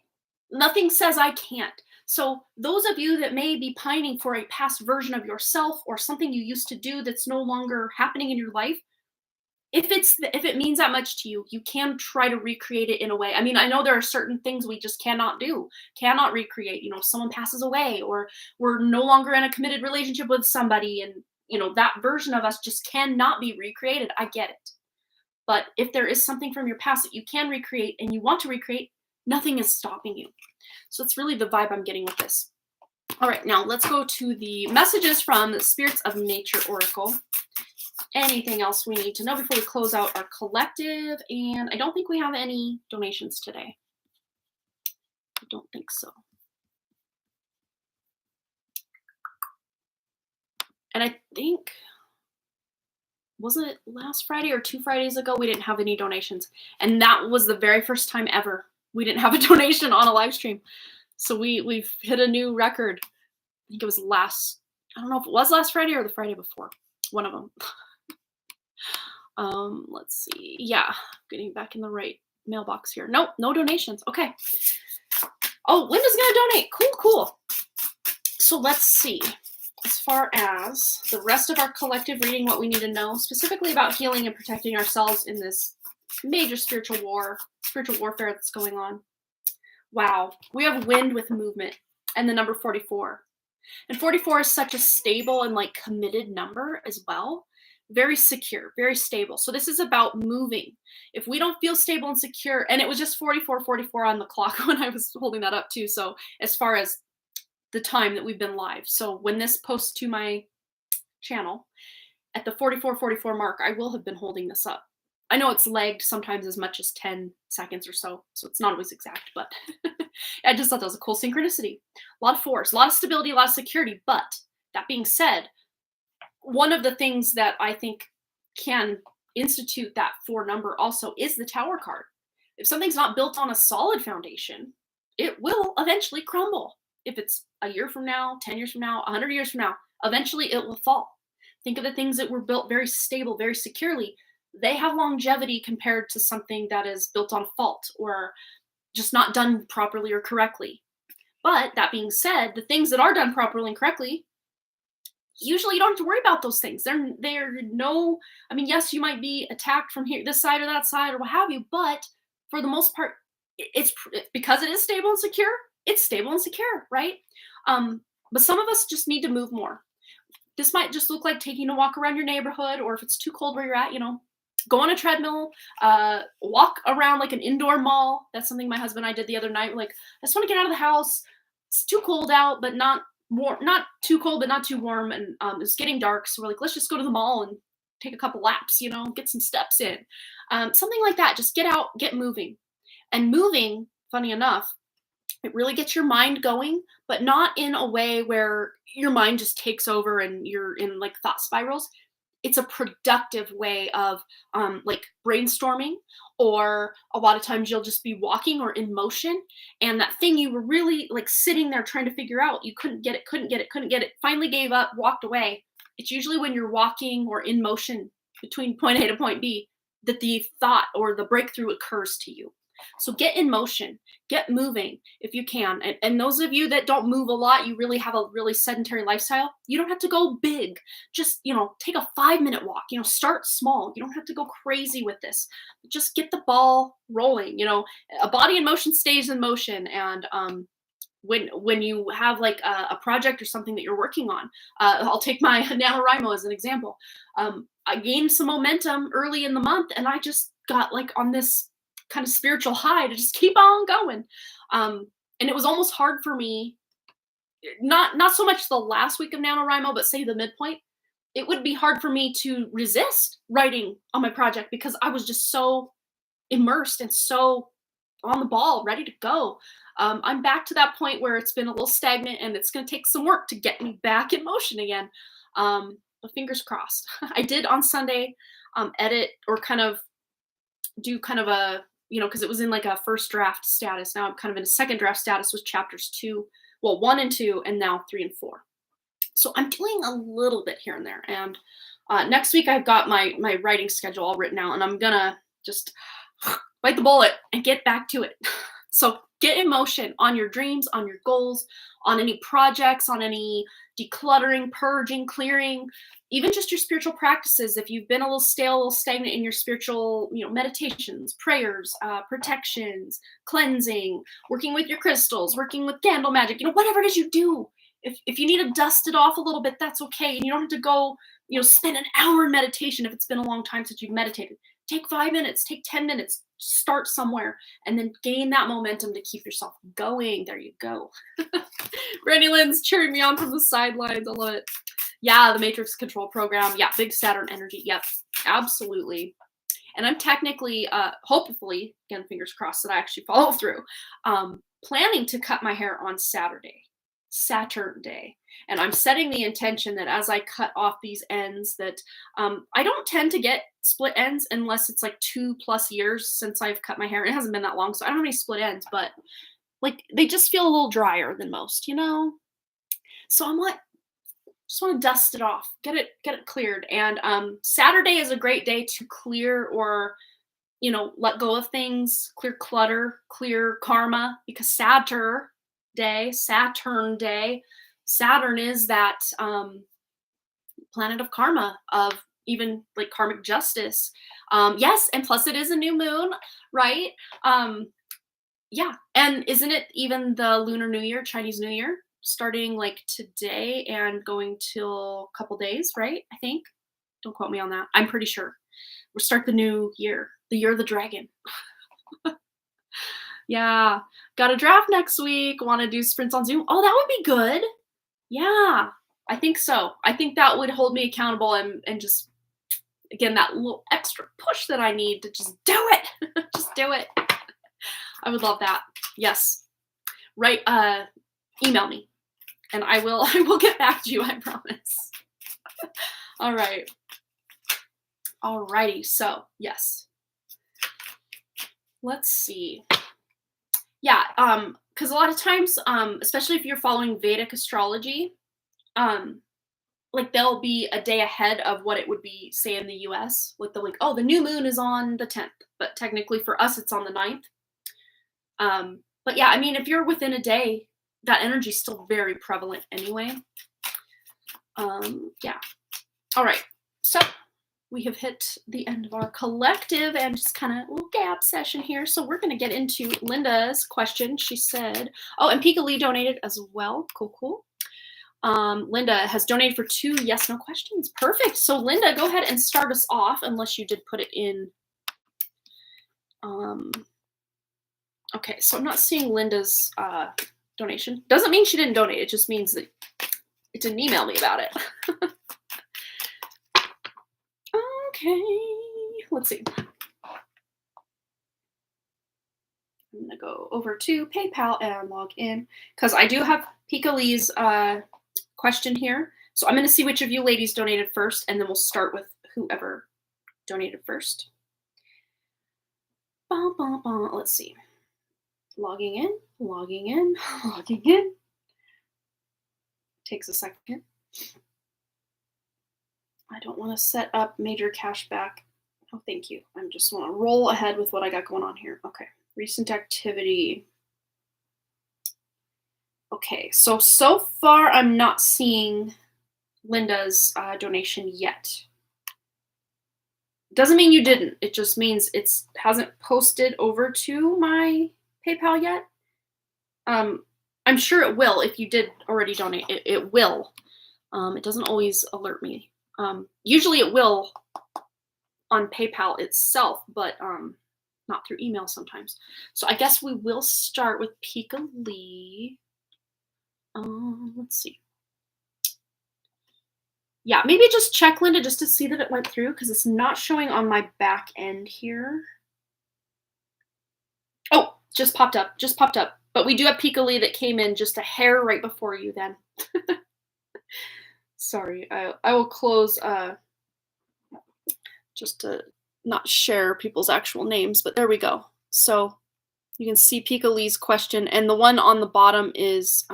Nothing says I can't. So those of you that may be pining for a past version of yourself or something you used to do that's no longer happening in your life, if it means that much to you, you can try to recreate it in a way. I mean, I know there are certain things we just cannot do, cannot recreate. If someone passes away or we're no longer in a committed relationship with somebody and, that version of us just cannot be recreated. I get it. But if there is something from your past that you can recreate and you want to recreate, nothing is stopping you. So that's really the vibe I'm getting with this. All right, now let's go to the messages from the Spirits of Nature Oracle. Anything else we need to know before we close out our collective? And I don't think we have any donations today. I don't think so. And I think, wasn't it last Friday or 2 Fridays ago, we didn't have any donations. And that was the very first time ever we didn't have a donation on a live stream. So we've hit a new record. I think it was I don't know if it was last Friday or the Friday before. One of them. Let's see. Yeah, getting back in the right mailbox here. Nope, no donations. Okay. Oh, Linda's going to donate. Cool. So let's see. As far as the rest of our collective reading, what we need to know specifically about healing and protecting ourselves in this major spiritual warfare that's going on. Wow. We have wind with movement and the number 44. And 44 is such a stable and like committed number as well. Very secure, very stable. So this is about moving. If we don't feel stable and secure, and it was just 44, 44 on the clock when I was holding that up too. So as far as the time that we've been live. So when this posts to my channel at the 44, 44 mark, I will have been holding this up. I know it's lagged sometimes as much as 10 seconds or so. So it's not always exact, but I just thought that was a cool synchronicity. A lot of force, a lot of stability, a lot of security. But that being said, one of the things that I think can institute that 4 number also is the Tower card. If something's not built on a solid foundation, it will eventually crumble. If it's a year from now, 10 years from now, 100 years from now, eventually it will fall. Think of the things that were built very stable, very securely. They have longevity compared to something that is built on fault or just not done properly or correctly. But that being said, the things that are done properly and correctly, usually you don't have to worry about those things. They're no, I mean, yes, you might be attacked from here, this side or that side or what have you, but for the most part, it's because it is stable and secure, it's stable and secure, right? But some of us just need to move more. This might just look like taking a walk around your neighborhood, or if it's too cold where you're at, go on a treadmill, walk around like an indoor mall. That's something my husband and I did the other night. We're like, I just want to get out of the house. It's too cold out, but not warm, not too cold, but not too warm. And it's getting dark. So we're like, let's just go to the mall and take a couple laps, get some steps in. Something like that. Just get out, get moving. And moving, funny enough, it really gets your mind going, but not in a way where your mind just takes over and you're in like thought spirals. It's a productive way of like brainstorming, or a lot of times you'll just be walking or in motion, and that thing you were really like sitting there trying to figure out, you couldn't get it, finally gave up, walked away. It's usually when you're walking or in motion between point A to point B that the thought or the breakthrough occurs to you. So get in motion, get moving if you can. And those of you that don't move a lot, you really have a really sedentary lifestyle, you don't have to go big. Just, take a 5-minute walk, start small. You don't have to go crazy with this. Just get the ball rolling. A body in motion stays in motion. And when you have like a project or something that you're working on, I'll take my NaNoWriMo as an example. I gained some momentum early in the month, and I just got like on this kind of spiritual high to just keep on going. And it was almost hard for me, not so much the last week of NaNoWriMo, but say the midpoint. It would be hard for me to resist writing on my project because I was just so immersed and so on the ball, ready to go. I'm back to that point where it's been a little stagnant, and it's going to take some work to get me back in motion again. But fingers crossed. I did on Sunday edit or kind of do kind of a, because it was in like a first draft status. Now I'm kind of in a second draft status with chapters 1 and 2, and now 3 and 4. So I'm doing a little bit here and there. And next week I've got my writing schedule all written out, and I'm gonna just bite the bullet and get back to it. So get in motion on your dreams, on your goals, on any projects, on any decluttering, purging, clearing, even just your spiritual practices. If you've been a little stale, a little stagnant in your spiritual, meditations, prayers, protections, cleansing, working with your crystals, working with candle magic, whatever it is you do. If you need to dust it off a little bit, that's okay. And you don't have to go, spend an hour in meditation if it's been a long time since you've meditated. Take 5 minutes, take 10 minutes, start somewhere, and then gain that momentum to keep yourself going. There you go. Brandy Lynn's cheering me on from the sidelines. I love it. Yeah, the Matrix Control Program. Yeah, big Saturn energy. Yep, absolutely. And I'm technically, hopefully, again, fingers crossed that I actually follow through, planning to cut my hair on Saturday, Saturn Day. And I'm setting the intention that as I cut off these ends that I don't tend to get split ends unless it's like 2+ years since I've cut my hair. It hasn't been that long, so I don't have any split ends, but like they just feel a little drier than most, So I'm like, just want to dust it off, get it cleared. And Saturday is a great day to clear or, let go of things, clear clutter, clear karma, because Saturn Day, Saturn is that planet of karma, of even like karmic justice. Yes, and plus it is a new moon, right? Yeah, and isn't it even the Lunar New Year, Chinese New Year, starting like today and going till a couple days, right? I think. Don't quote me on that. I'm pretty sure. We'll start the new year, the year of the dragon. Yeah, got a draft next week. Want to do sprints on Zoom? Oh, that would be good. Yeah, I think so. I think that would hold me accountable and just again that little extra push that I need to just do it. Just do it. I would love that. Yes. Right. Email me and I will I will get back to you, I promise. All right. Alrighty, so yes. Let's see. Yeah, because a lot of times, especially if you're following Vedic astrology, like they'll be a day ahead of what it would be, say, in the US. Like they're like, oh, the new moon is on the 10th, but technically for us it's on the 9th. But yeah, I mean, if you're within a day, that energy is still very prevalent anyway. Yeah. All right. So we have hit the end of our collective and just kind of a little gap session here. So we're going to get into Linda's question. She said, oh, and Pika Lee donated as well. Cool, cool. Linda has donated for 2 yes/no questions. Perfect. So Linda, go ahead and start us off, unless you did put it in. Okay, so I'm not seeing Linda's donation. Doesn't mean she didn't donate. It just means that it didn't email me about it. Okay, let's see. I'm gonna go over to PayPal and log in because I do have Pika Lee's question here. So I'm gonna see which of you ladies donated first, and then we'll start with whoever donated first. Let's see. Logging in, logging in, logging in. Takes a second. I don't want to set up major cashback. Oh, thank you. I just want to roll ahead with what I got going on here. Okay. Recent activity. Okay. So far I'm not seeing Linda's donation yet. Doesn't mean you didn't. It just means it hasn't posted over to my PayPal yet. I'm sure it will if you did already donate. It will. It doesn't always alert me. Usually it will on PayPal itself, but not through email sometimes. So I guess we will start with Pika Lee. Let's see. Yeah, maybe just check, Linda, just to see that it went through, because it's not showing on my back end here. Oh, just popped up. Just popped up. But we do have Pika Lee that came in just a hair right before you then. Sorry, I will close just to not share people's actual names, but there we go. So you can see Pika Lee's question, and the one on the bottom is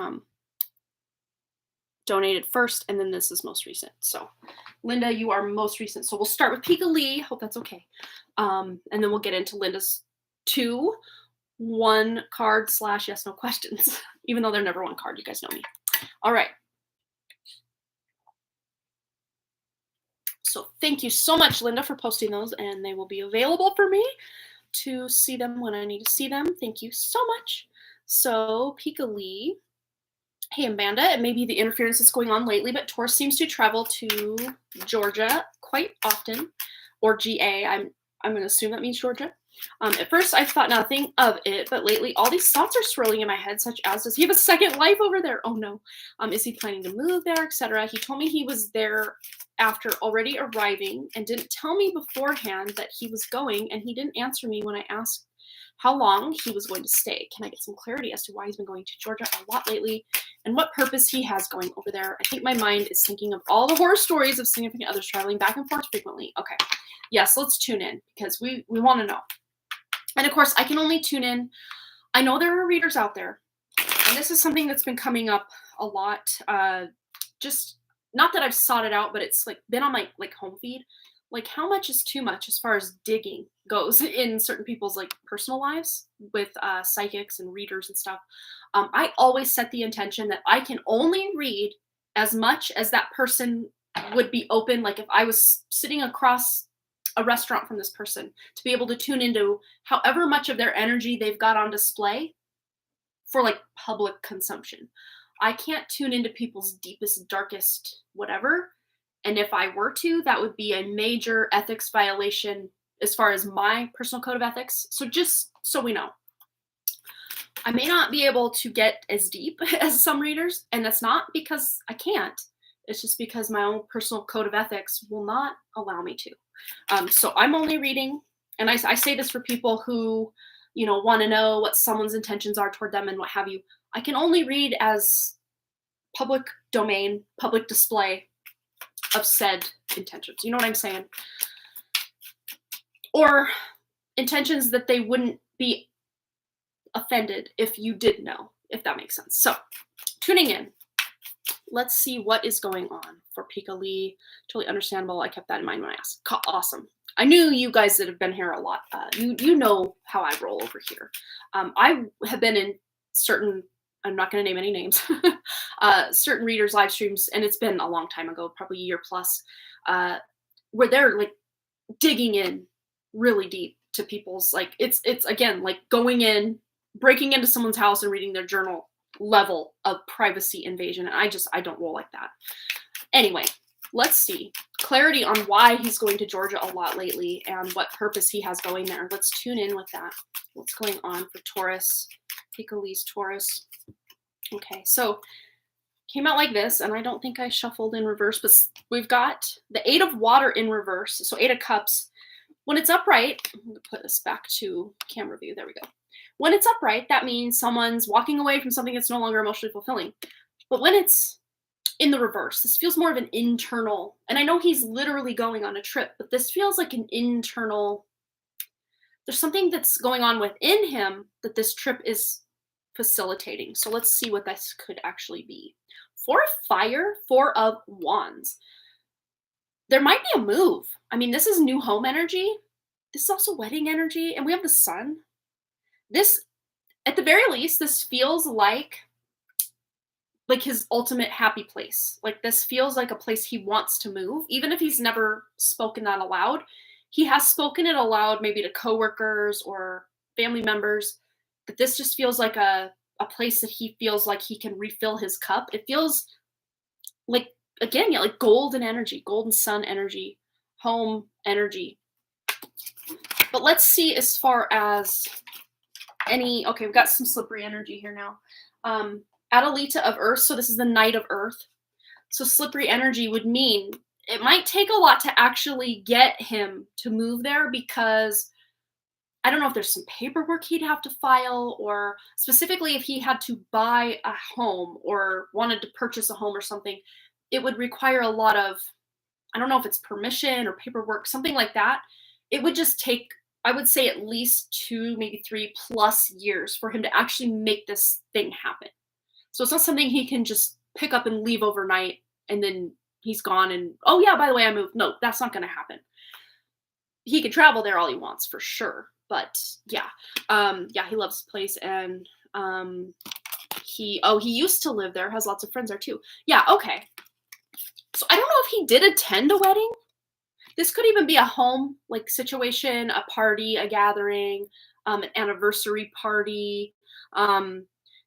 donated first, and then this is most recent. So Linda, you are most recent. So we'll start with Pika Lee. Hope that's okay. And then we'll get into Linda's 2 1-card / yes/no questions, even though they're never 1 card. You guys know me. All right. So thank you so much, Linda, for posting those, and they will be available for me to see them when I need to see them. Thank you so much. So Pika Lee, hey, Amanda, it may be the interference that's going on lately, but Taurus seems to travel to Georgia quite often, or GA. I'm going to assume that means Georgia. At first, I thought nothing of it, but lately all these thoughts are swirling in my head, such as, does he have a second life over there? Oh no. Is he planning to move there, etc.? He told me he was there after already arriving and didn't tell me beforehand that he was going, and he didn't answer me when I asked how long he was going to stay. Can I get some clarity as to why he's been going to Georgia a lot lately and what purpose he has going over there? I think my mind is thinking of all the horror stories of significant others traveling back and forth frequently. Okay. Yes, let's tune in because we want to know. And of course, I can only tune in. I know there are readers out there, and this is something that's been coming up a lot. Just not that I've sought it out, but it's like been on my home feed. Like, how much is too much as far as digging goes in certain people's personal lives with psychics and readers and stuff. I always set the intention that I can only read as much as that person would be open. Like if I was sitting across a restaurant from this person, to be able to tune into however much of their energy they've got on display for like public consumption. I can't tune into people's deepest, darkest whatever. And if I were to, that would be a major ethics violation as far as my personal code of ethics. So just so we know, I may not be able to get as deep as some readers, and that's not because I can't. It's just because my own personal code of ethics will not allow me to. So I'm only reading, and I say this for people who, want to know what someone's intentions are toward them and what have you. I can only read as public domain, public display of said intentions. You know what I'm saying? Or intentions that they wouldn't be offended if you did know, if that makes sense. So, tuning in. Let's see what is going on for Pika Lee. Totally understandable. I kept that in mind when I asked. Awesome. I knew you guys that have been here a lot. You know how I roll over here. I have been in certain, I'm not going to name any names, certain readers' live streams, and it's been a long time ago, probably a year plus, where they're like digging in really deep to people's, like, it's again, like going in, breaking into someone's house and reading their journal level of privacy invasion. And I don't roll like that. Anyway, let's see. Clarity on why he's going to Georgia a lot lately and what purpose he has going there. Let's tune in with that. What's going on for Taurus? Pika Lee's Taurus. Okay, so came out like this, and I don't think I shuffled in reverse, but we've got the 8 of Water in reverse. So 8 of Cups. When it's upright, I'm going to put this back to camera view. There we go. When it's upright, that means someone's walking away from something that's no longer emotionally fulfilling. But when it's in the reverse, this feels more of an internal, and I know he's literally going on a trip, but this feels like an internal, there's something that's going on within him that this trip is facilitating. So let's see what this could actually be. 4 of Fire, 4 of Wands. There might be a move. I mean, this is new home energy. This is also wedding energy, and we have the Sun. This, at the very least, this feels like his ultimate happy place. Like, this feels like a place he wants to move, even if he's never spoken that aloud. He has spoken it aloud, maybe to coworkers or family members, that this just feels like a place that he feels like he can refill his cup. It feels like, again, yeah, like golden energy, golden sun energy, home energy. But let's see as far as okay, we've got some slippery energy here now. Adelita of Earth, so this is the Knight of Earth. So slippery energy would mean it might take a lot to actually get him to move there, because I don't know if there's some paperwork he'd have to file, or specifically if he had to buy a home or wanted to purchase a home or something, it would require a lot of, I don't know if it's permission or paperwork, something like that. It would just take, I would say, at least 2, maybe 3+ years for him to actually make this thing happen. So it's not something he can just pick up and leave overnight and then he's gone and, oh yeah, by the way, I moved. No, that's not going to happen. He can travel there all he wants for sure. But yeah, he loves the place, and he used to live there, has lots of friends there too. Yeah, okay. So I don't know if he did attend a wedding. This could even be a home like situation, a party, a gathering, an anniversary party.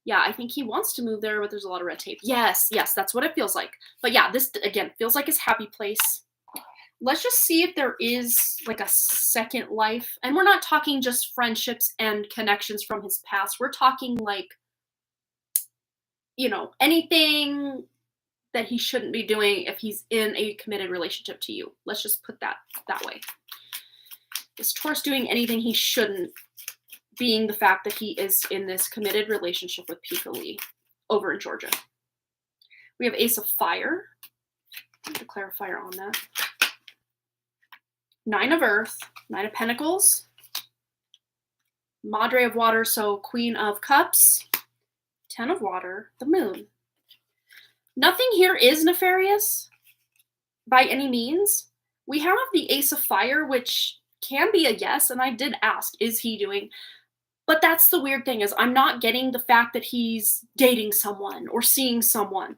Yeah, I think he wants to move there, but there's a lot of red tape. Yes, that's what it feels like. But yeah, this again feels like his happy place. Let's just see if there is like a second life. And we're not talking just friendships and connections from his past. We're talking like, anything that he shouldn't be doing if he's in a committed relationship to you. Let's just put that way. Is Taurus doing anything he shouldn't, being the fact that he is in this committed relationship with Pika Lee over in Georgia? We have Ace of Fire. I have to clarify on that. 9 of Earth, 9 of Pentacles, Madre of Water, so Queen of Cups, 10 of Water, the Moon. Nothing here is nefarious by any means. We have the Ace of Fire, which can be a yes, and I did ask, is he doing? But that's the weird thing, is I'm not getting the fact that he's dating someone or seeing someone.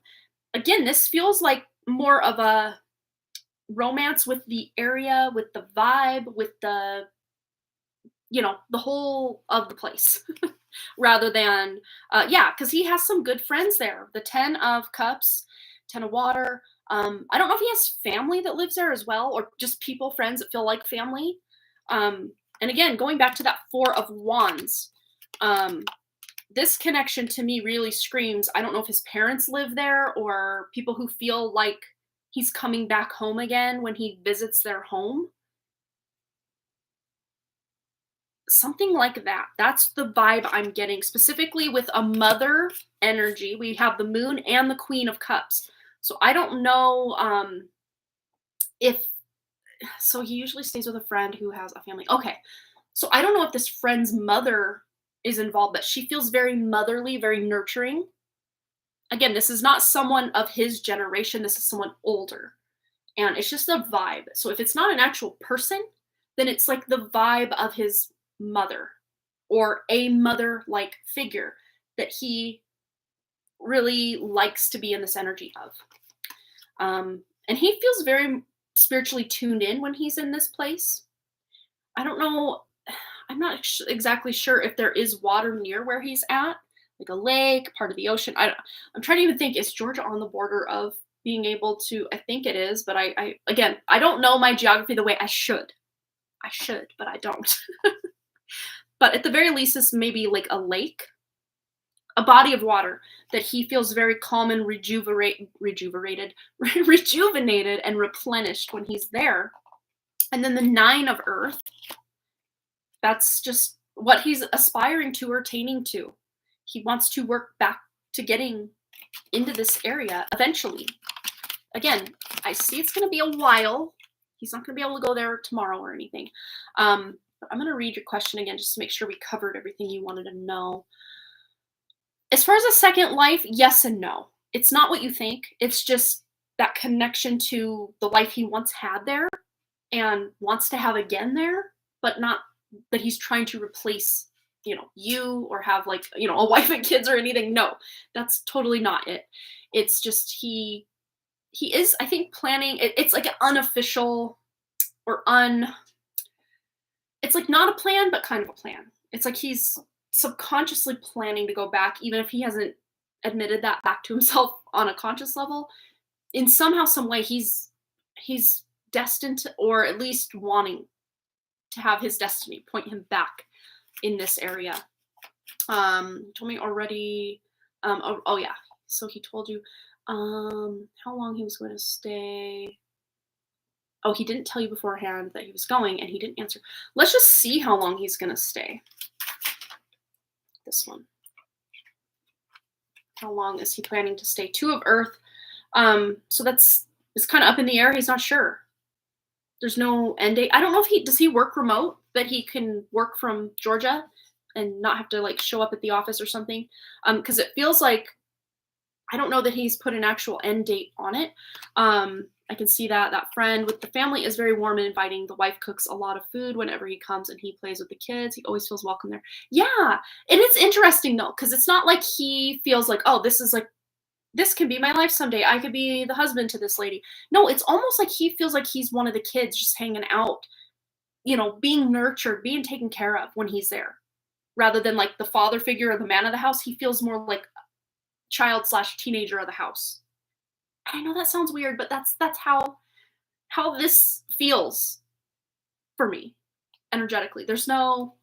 Again, this feels like more of a romance with the area, with the vibe, with the, the whole of the place rather than, yeah, because he has some good friends there. The 10 of Cups, 10 of Water. I don't know if he has family that lives there as well, or just people, friends that feel like family. And again, going back to that 4 of Wands, this connection to me really screams, I don't know if his parents live there or people who feel like he's coming back home again when he visits their home. Something like that. That's the vibe I'm getting, specifically with a mother energy. We have the Moon and the Queen of Cups. So I don't know if, so he usually stays with a friend who has a family. Okay. So I don't know if this friend's mother is involved, but she feels very motherly, very nurturing. Again, this is not someone of his generation. This is someone older. And it's just a vibe. So if it's not an actual person, then it's like the vibe of his mother or a mother-like figure that he really likes to be in this energy of. And he feels very spiritually tuned in when he's in this place. I don't know. I'm not exactly sure if there is water near where he's at, like a lake, part of the ocean. I'm trying to even think, is Georgia on the border of being able to, I think it is, but again, I don't know my geography the way I should. I should, but I don't. But at the very least, this may be like a lake, a body of water that he feels very calm and rejuvenated and replenished when he's there. And then the 9 of Earth, that's just what he's aspiring to or attaining to. He wants to work back to getting into this area eventually. Again, I see it's going to be a while. He's not going to be able to go there tomorrow or anything. But I'm going to read your question again just to make sure we covered everything you wanted to know. As far as a second life, yes and no. It's not what you think. It's just that connection to the life he once had there and wants to have again there, but not that he's trying to replace, you or have like, a wife and kids or anything. No, that's totally not it. It's just he is, I think, planning. It's like an unofficial or it's like not a plan, but kind of a plan. It's like he's subconsciously planning to go back, even if he hasn't admitted that back to himself on a conscious level. In somehow, some way, he's destined to, or at least wanting to have his destiny point him back in this area. Told me already. Oh yeah. So he told you how long he was going to stay. Oh, he didn't tell you beforehand that he was going, and he didn't answer. Let's just see how long he's going to stay. This one. How long is he planning to stay? 2 of Earth. So it's kind of up in the air. He's not sure. There's no end date. I don't know if does he work remote, that he can work from Georgia and not have to like show up at the office or something. Because it feels like, I don't know that he's put an actual end date on it. I can see that friend with the family is very warm and inviting. The wife cooks a lot of food whenever he comes and he plays with the kids. He always feels welcome there. Yeah. And it's interesting though, because it's not like he feels like, oh, this can be my life someday. I could be the husband to this lady. No, it's almost like he feels like he's one of the kids just hanging out, being nurtured, being taken care of when he's there. Rather than like the father figure or the man of the house, he feels more like child/teenager of the house. I know that sounds weird, but that's how this feels for me energetically. There's no,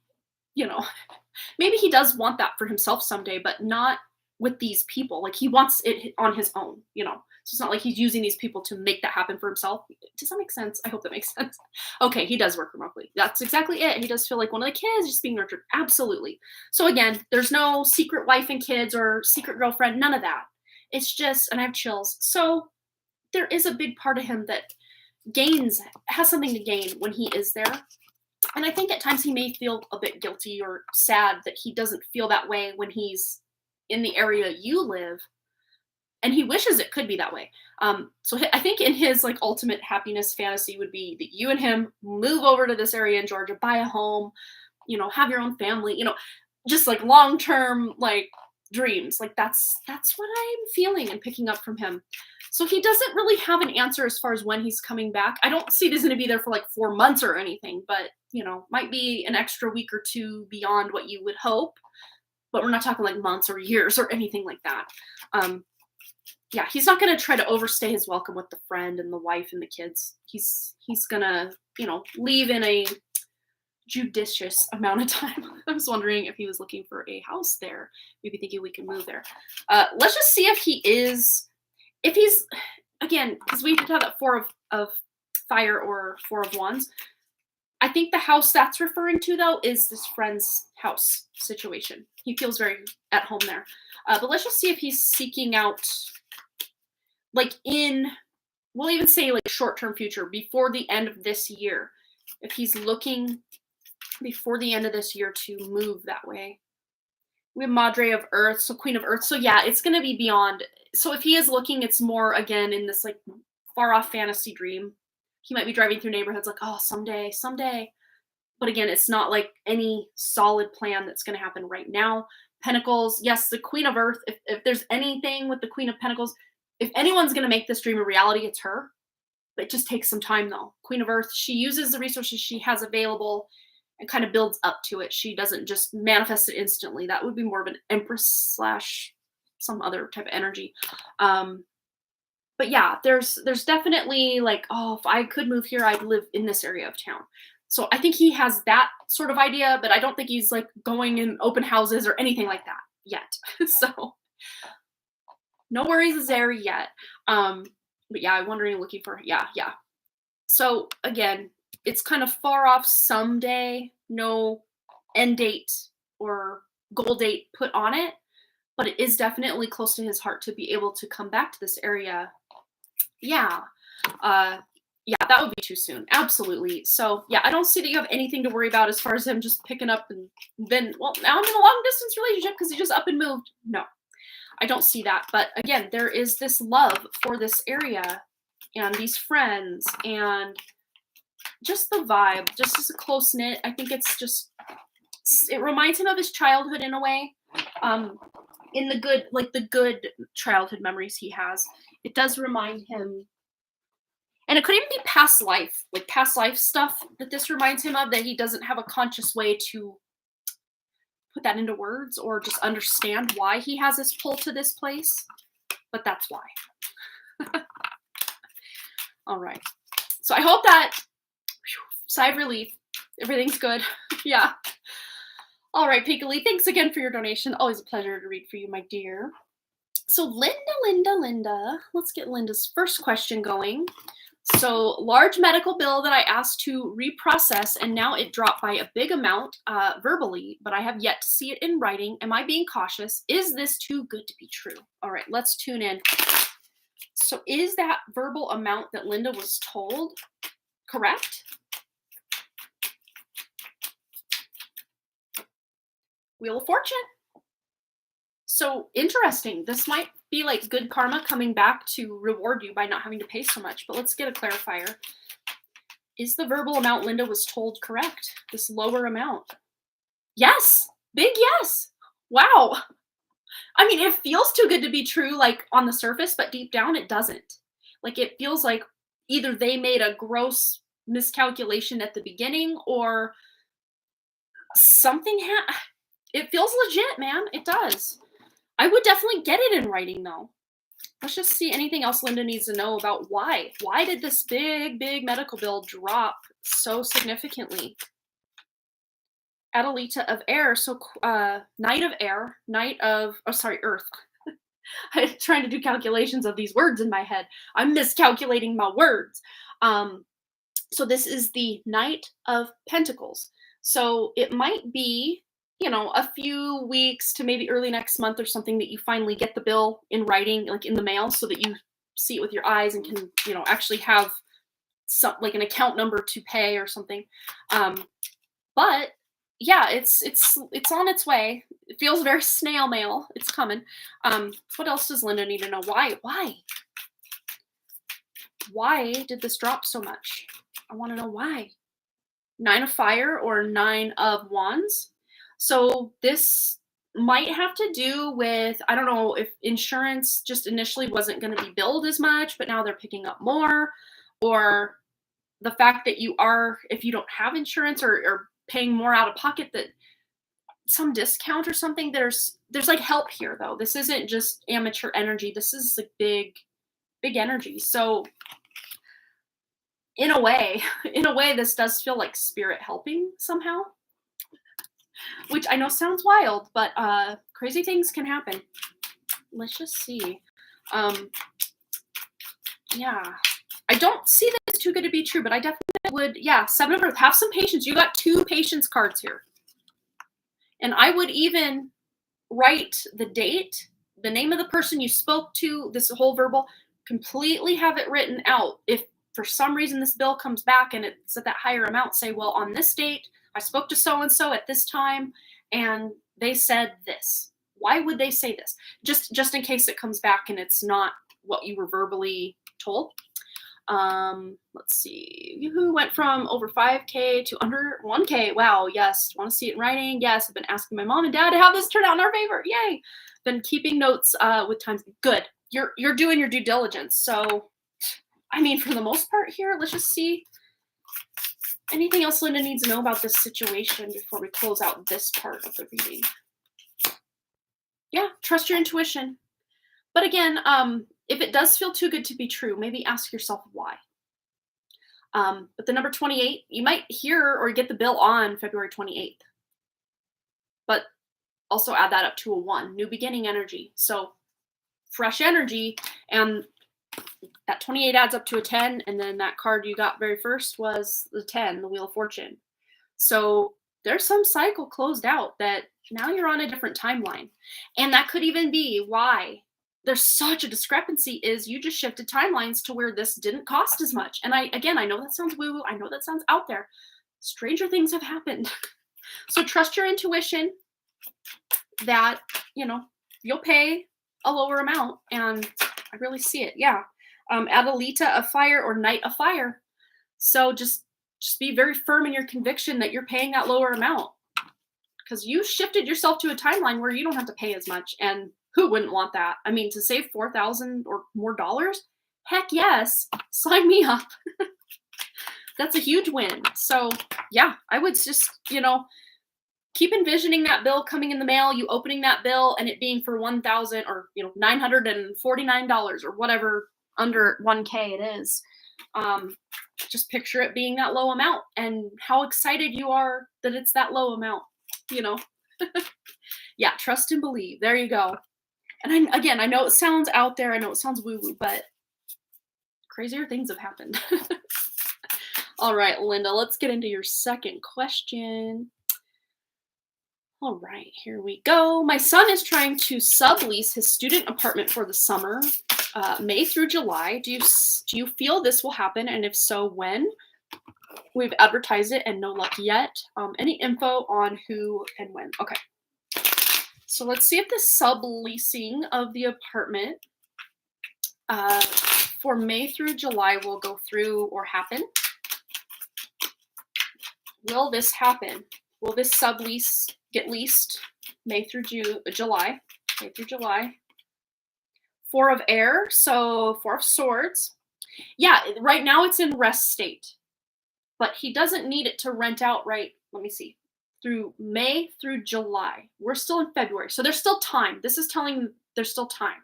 maybe he does want that for himself someday, but not with these people. Like he wants it on his own, So it's not like he's using these people to make that happen for himself. Does that make sense? I hope that makes sense. Okay, he does work remotely. That's exactly it. He does feel like one of the kids just being nurtured. Absolutely. So again, there's no secret wife and kids or secret girlfriend, none of that. It's just, and I have chills. So there is a big part of him that has something to gain when he is there. And I think at times he may feel a bit guilty or sad that he doesn't feel that way when he's in the area you live. And he wishes it could be that way. So I think in his like ultimate happiness fantasy would be that you and him move over to this area in Georgia, buy a home, have your own family, just like long-term, like dreams. Like that's what I'm feeling and picking up from him. So he doesn't really have an answer as far as when he's coming back. I don't see he's going to be there for like 4 months or anything, but might be an extra week or two beyond what you would hope. But we're not talking like months or years or anything like that. Yeah, he's not going to try to overstay his welcome with the friend and the wife and the kids. He's going to, leave in a judicious amount of time. I was wondering if he was looking for a house there, maybe thinking we can move there. Let's just see if he's, again, because we did have that 4 of fire or 4 of wands. I think the house that's referring to, though, is this friend's house situation. He feels very at home there. But let's just see if he's seeking out, like we'll even say like short-term future, before the end of this year. If he's looking before the end of this year to move that way. We have Madre of Earth, so Queen of Earth. So yeah, it's going to be beyond. So if he is looking, it's more, again, in this like far-off fantasy dream. He might be driving through neighborhoods like, oh, someday. But again, it's not like any solid plan that's going to happen right now. Pentacles, yes, the Queen of Earth. If there's anything with the Queen of Pentacles, if anyone's going to make this dream a reality, it's her. But it just takes some time, though. Queen of Earth, she uses the resources she has available and kind of builds up to it. She doesn't just manifest it instantly. That would be more of an Empress / some other type of energy. But yeah, there's definitely like, oh, if I could move here, I'd live in this area of town. So I think he has that sort of idea, but I don't think he's like going in open houses or anything like that yet. So no worries there yet. But yeah, I'm wondering, looking for, yeah. So again, it's kind of far off someday, no end date or goal date put on it, but it is definitely close to his heart to be able to come back to this area. Yeah. Yeah, that would be too soon. Absolutely. So yeah, I don't see that you have anything to worry about as far as him just picking up and then, well, now I'm in a long distance relationship because he just up and moved. No, I don't see that. But again, there is this love for this area and these friends and just the vibe, just as a close knit. I think it reminds him of his childhood in a way. In the good childhood memories he has. It does remind him, and it could even be past life stuff that this reminds him of, that he doesn't have a conscious way to put that into words or just understand why he has this pull to this place, but that's why. All right. So I hope that, sigh of relief, everything's good. Yeah. All right, Piccoli, thanks again for your donation. Always a pleasure to read for you, my dear. So Linda, let's get Linda's first question going. So large medical bill that I asked to reprocess, and now it dropped by a big amount verbally, but I have yet to see it in writing. Am I being cautious? Is this too good to be true? All right, let's tune in. So is that verbal amount that Linda was told correct? Wheel of Fortune. So interesting. This might be like good karma coming back to reward you by not having to pay so much. But let's get a clarifier. Is the verbal amount Linda was told correct? This lower amount? Yes. Big yes. Wow. I mean, it feels too good to be true, like on the surface, but deep down it doesn't. Like it feels like either they made a gross miscalculation at the beginning or something it feels legit, man. It does. I would definitely get it in writing, though. Let's just see anything else Linda needs to know about why. Why did this big medical bill drop so significantly? Adelita of Air, so Knight of Air, Earth. I'm trying to do calculations of these words in my head. I'm miscalculating my words. So this is the Knight of Pentacles. So it might be, a few weeks to maybe early next month or something that you finally get the bill in writing, like in the mail, so that you see it with your eyes and can, actually have some, like an account number to pay or something. But yeah, it's on its way. It feels very snail mail. It's coming. What else does Linda need to know? Why did this drop so much? I want to know why. 9 of Fire or 9 of Wands. So this might have to do with, I don't know if insurance just initially wasn't going to be billed as much, but now they're picking up more, or the fact that you are, if you don't have insurance or paying more out of pocket, that some discount or something. There's like help here though. This isn't just amateur energy. This is like big energy. So in a way, this does feel like spirit helping somehow, which I know sounds wild, but crazy things can happen. Let's just see. Yeah, I don't see that it's too good to be true, but I definitely would. Yeah, Seven of Earth. Have some patience. You got 2 patience cards here, and I would even write the date, the name of the person you spoke to. This whole verbal, completely have it written out. If for some reason this bill comes back and it's at that higher amount, say, well, on this date, I spoke to so-and-so at this time, and they said this. Why would they say this? Just in case it comes back and it's not what you were verbally told. Let's see. Who went from over 5K to under 1K? Wow, yes. Want to see it in writing? Yes. I've been asking my mom and dad to have this turn out in our favor. Yay. Been keeping notes with times. Good. You're doing your due diligence. So, I mean, for the most part here, let's just see. Anything else Linda needs to know about this situation before we close out this part of the reading? Yeah, trust your intuition. But again, if it does feel too good to be true, maybe ask yourself why. But the number 28, you might hear or get the bill on February 28th. But also add that up to a 1, new beginning energy. So fresh energy, and that 28 adds up to a 10, and then that card you got very first was the 10, the Wheel of Fortune. So there's some cycle closed out that now you're on a different timeline. And that could even be why there's such a discrepancy, is you just shifted timelines to where this didn't cost as much. And I know that sounds woo-woo. I know that sounds out there. Stranger things have happened. So trust your intuition that, you'll pay a lower amount. And I really see it. Yeah. Adelita of fire or Knight of fire. So just be very firm in your conviction that you're paying that lower amount, because you shifted yourself to a timeline where you don't have to pay as much. And who wouldn't want that? I mean, to save $4,000 or more dollars, heck yes, sign me up. That's a huge win. So yeah, I would just, keep envisioning that bill coming in the mail, you opening that bill and it being for $1,000 or, $949 or whatever under 1K it is. Just picture it being that low amount and how excited you are that it's that low amount, Yeah, trust and believe. There you go. And I know it sounds out there. I know it sounds woo-woo, but crazier things have happened. All right, Linda, let's get into your second question. All right, here we go. My son is trying to sublease his student apartment for the summer, May through July. Do you feel this will happen? And if so, when? We've advertised it and no luck yet. Any info on who and when? Okay. So let's see if the subleasing of the apartment for May through July will go through or happen. Will this happen? Will this sublease get leased May through July? May through July. 4 of air, so 4 of swords. Yeah, right now it's in rest state, but he doesn't need it to rent out right. Let me see. Through May through July. We're still in February, so there's still time. This is telling there's still time.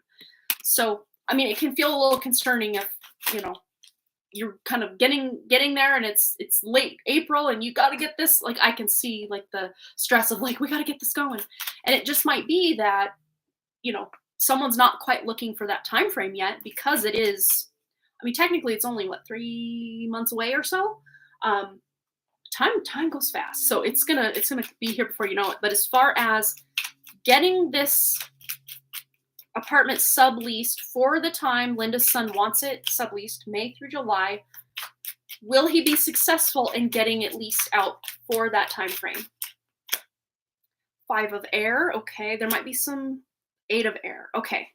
So, I mean, it can feel a little concerning if, you're kind of getting there and it's late April and you got to get this, like I can see like the stress of like, we got to get this going. And it just might be that, someone's not quite looking for that time frame yet, because it is, I mean, technically it's only 3 months away or so. Time goes fast. So it's gonna be here before you know it. But as far as getting this apartment subleased for the time Linda's son wants it subleased, May through July, will he be successful in getting it leased out for that time frame? 5 of air. Okay, there might be some 8 of air. Okay.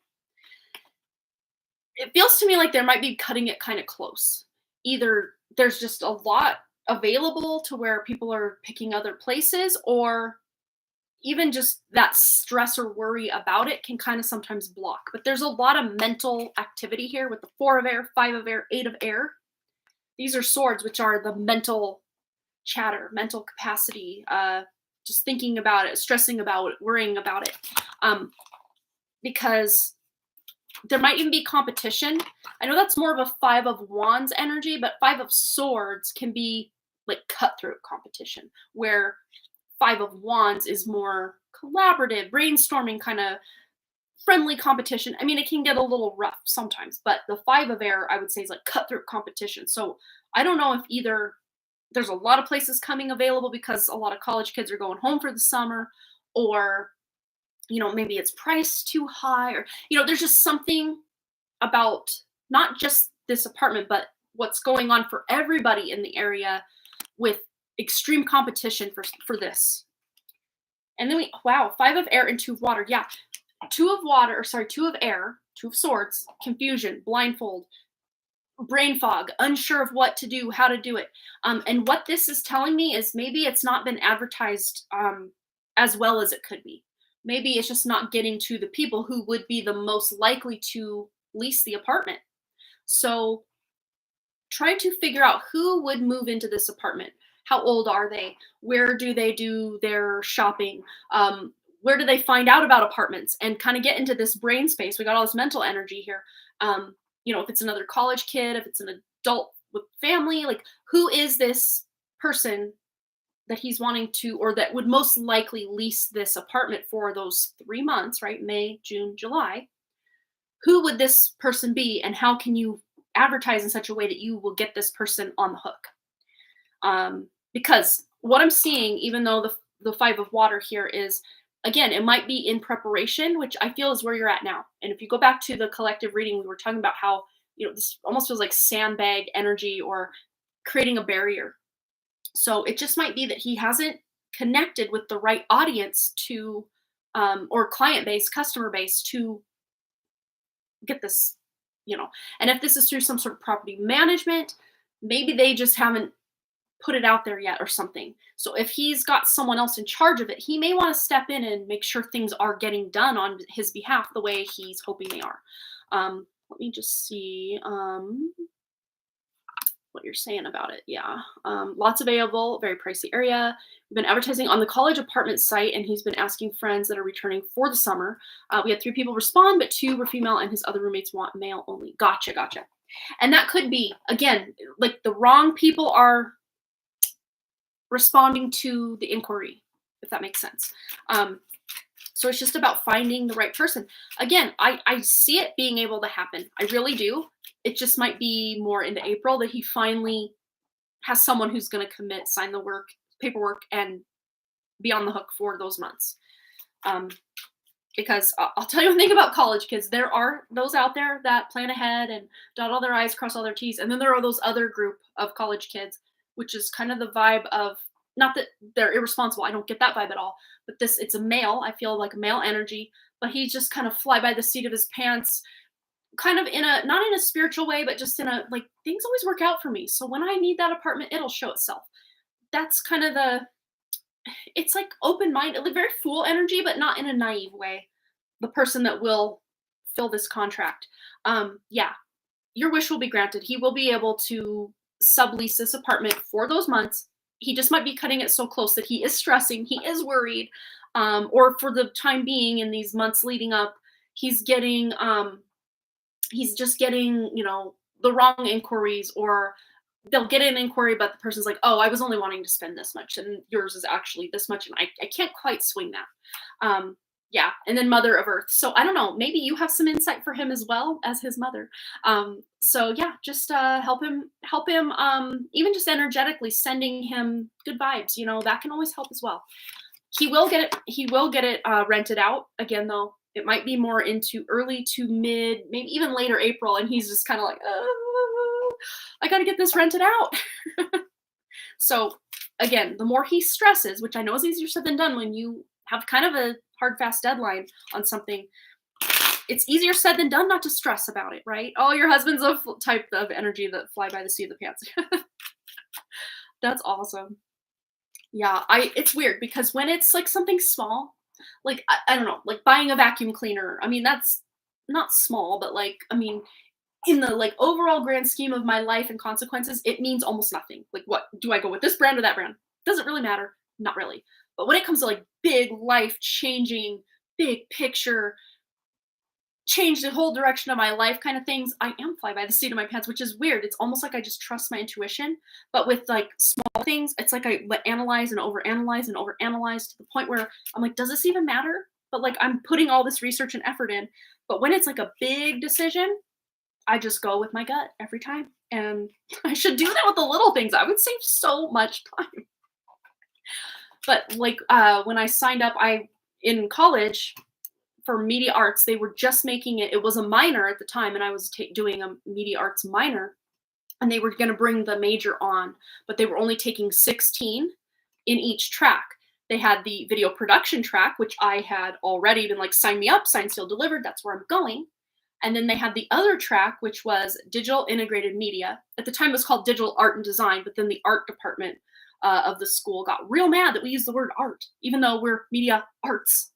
It feels to me like there might be cutting it kind of close. Either there's just a lot available to where people are picking other places, or even just that stress or worry about it can kind of sometimes block. But there's a lot of mental activity here with the 4 of air, 5 of air, 8 of air. These are swords, which are the mental chatter, mental capacity, just thinking about it, stressing about it, worrying about it. Because there might even be competition. I know that's more of a 5 of wands energy, but 5 of swords can be like cutthroat competition, where 5 of wands is more collaborative, brainstorming, kind of friendly competition. I mean, it can get a little rough sometimes, but the 5 of air, I would say, is like cutthroat competition. So I don't know if either there's a lot of places coming available because a lot of college kids are going home for the summer, or, maybe it's priced too high, or, there's just something about not just this apartment, but what's going on for everybody in the area with extreme competition for this. And then 5 of air and 2 of water. Yeah. 2 of air, 2 of swords, confusion, blindfold, brain fog, unsure of what to do, how to do it. And what this is telling me is maybe it's not been advertised as well as it could be. Maybe it's just not getting to the people who would be the most likely to lease the apartment. So try to figure out who would move into this apartment. How old are they? Where do they do their shopping? Where do they find out about apartments? And kind of get into this brain space. We got all this mental energy here. If it's another college kid, if it's an adult with family, like who is this person that he's wanting to, or that would most likely lease this apartment for those 3 months, right? May, June, July. Who would this person be, and how can you advertise in such a way that you will get this person on the hook? Because what I'm seeing, even though the 5 of water here is, again, it might be in preparation, which I feel is where you're at now. And if you go back to the collective reading, we were talking about how, this almost feels like sandbag energy or creating a barrier. So it just might be that he hasn't connected with the right audience to, or client base, customer base to get this, and if this is through some sort of property management, maybe they just haven't put it out there yet or something. So if he's got someone else in charge of it, he may want to step in and make sure things are getting done on his behalf the way he's hoping they are. Let me just see what you're saying about it. Yeah. Lots available, very pricey area. We've been advertising on the college apartment site, and he's been asking friends that are returning for the summer. We had 3 people respond, but 2 were female, and his other roommates want male only. Gotcha. And that could be, again, like the wrong people are responding to the inquiry, if that makes sense. So it's just about finding the right person. Again, I see it being able to happen. I really do. It just might be more into April that he finally has someone who's going to commit, sign the paperwork, and be on the hook for those months. Because I'll tell you one thing about college kids. There are those out there that plan ahead and dot all their I's, cross all their T's. And then there are those other group of college kids, which is kind of the vibe of, not that they're irresponsible, I don't get that vibe at all, but it's a male, I feel like a male energy, but he's just kind of fly by the seat of his pants, kind of not in a spiritual way, but just in a, like, things always work out for me. So when I need that apartment, it'll show itself. That's kind of it's like open-minded, like very fool energy, but not in a naive way. The person that will fill this contract. Yeah, your wish will be granted. He will be able to sublease this apartment for those months. He just might be cutting it so close that he is stressing, he is worried, or for the time being in these months leading up, he's just getting, the wrong inquiries, or they'll get an inquiry, but the person's like, oh, I was only wanting to spend this much, and yours is actually this much, and I can't quite swing that. Yeah, and then Mother of Earth. So I don't know, maybe you have some insight for him as well as his mother. So yeah, just help him, even just energetically sending him good vibes, that can always help as well. He will get it rented out again, though. It might be more into early to mid, maybe even later April, and he's just kind of like, I got to get this rented out. So again, the more he stresses, which I know is easier said than done when you have kind of a hard, fast deadline on something, it's easier said than done not to stress about it, right? Oh, your husband's a type of energy that fly by the seat of the pants. That's awesome. Yeah, it's weird because when it's, like, something small, like, I don't know, like buying a vacuum cleaner, I mean, that's not small, but, like, I mean, in the, like, overall grand scheme of my life and consequences, it means almost nothing. Like, what do I go with this brand or that brand? Doesn't really matter. Not really. But when it comes to, like, big life-changing, big picture, change the whole direction of my life kind of things, I am fly by the seat of my pants, which is weird. It's almost like I just trust my intuition. But with like small things, it's like I analyze and overanalyze and overanalyze to the point where I'm like, does this even matter? But like I'm putting all this research and effort in. But when it's like a big decision, I just go with my gut every time. And I should do that with the little things. I would save so much time. But like when I signed up, I in college, for media arts, they were just making it. It was a minor at the time, and I was doing a media arts minor, and they were going to bring the major on, but they were only taking 16 in each track. They had the video production track, which I had already been like, sign me up, signed, sealed, delivered. That's where I'm going. And then they had the other track, which was digital integrated media. At the time, it was called digital art and design, but then the art department of the school got real mad that we used the word art, even though we're media arts.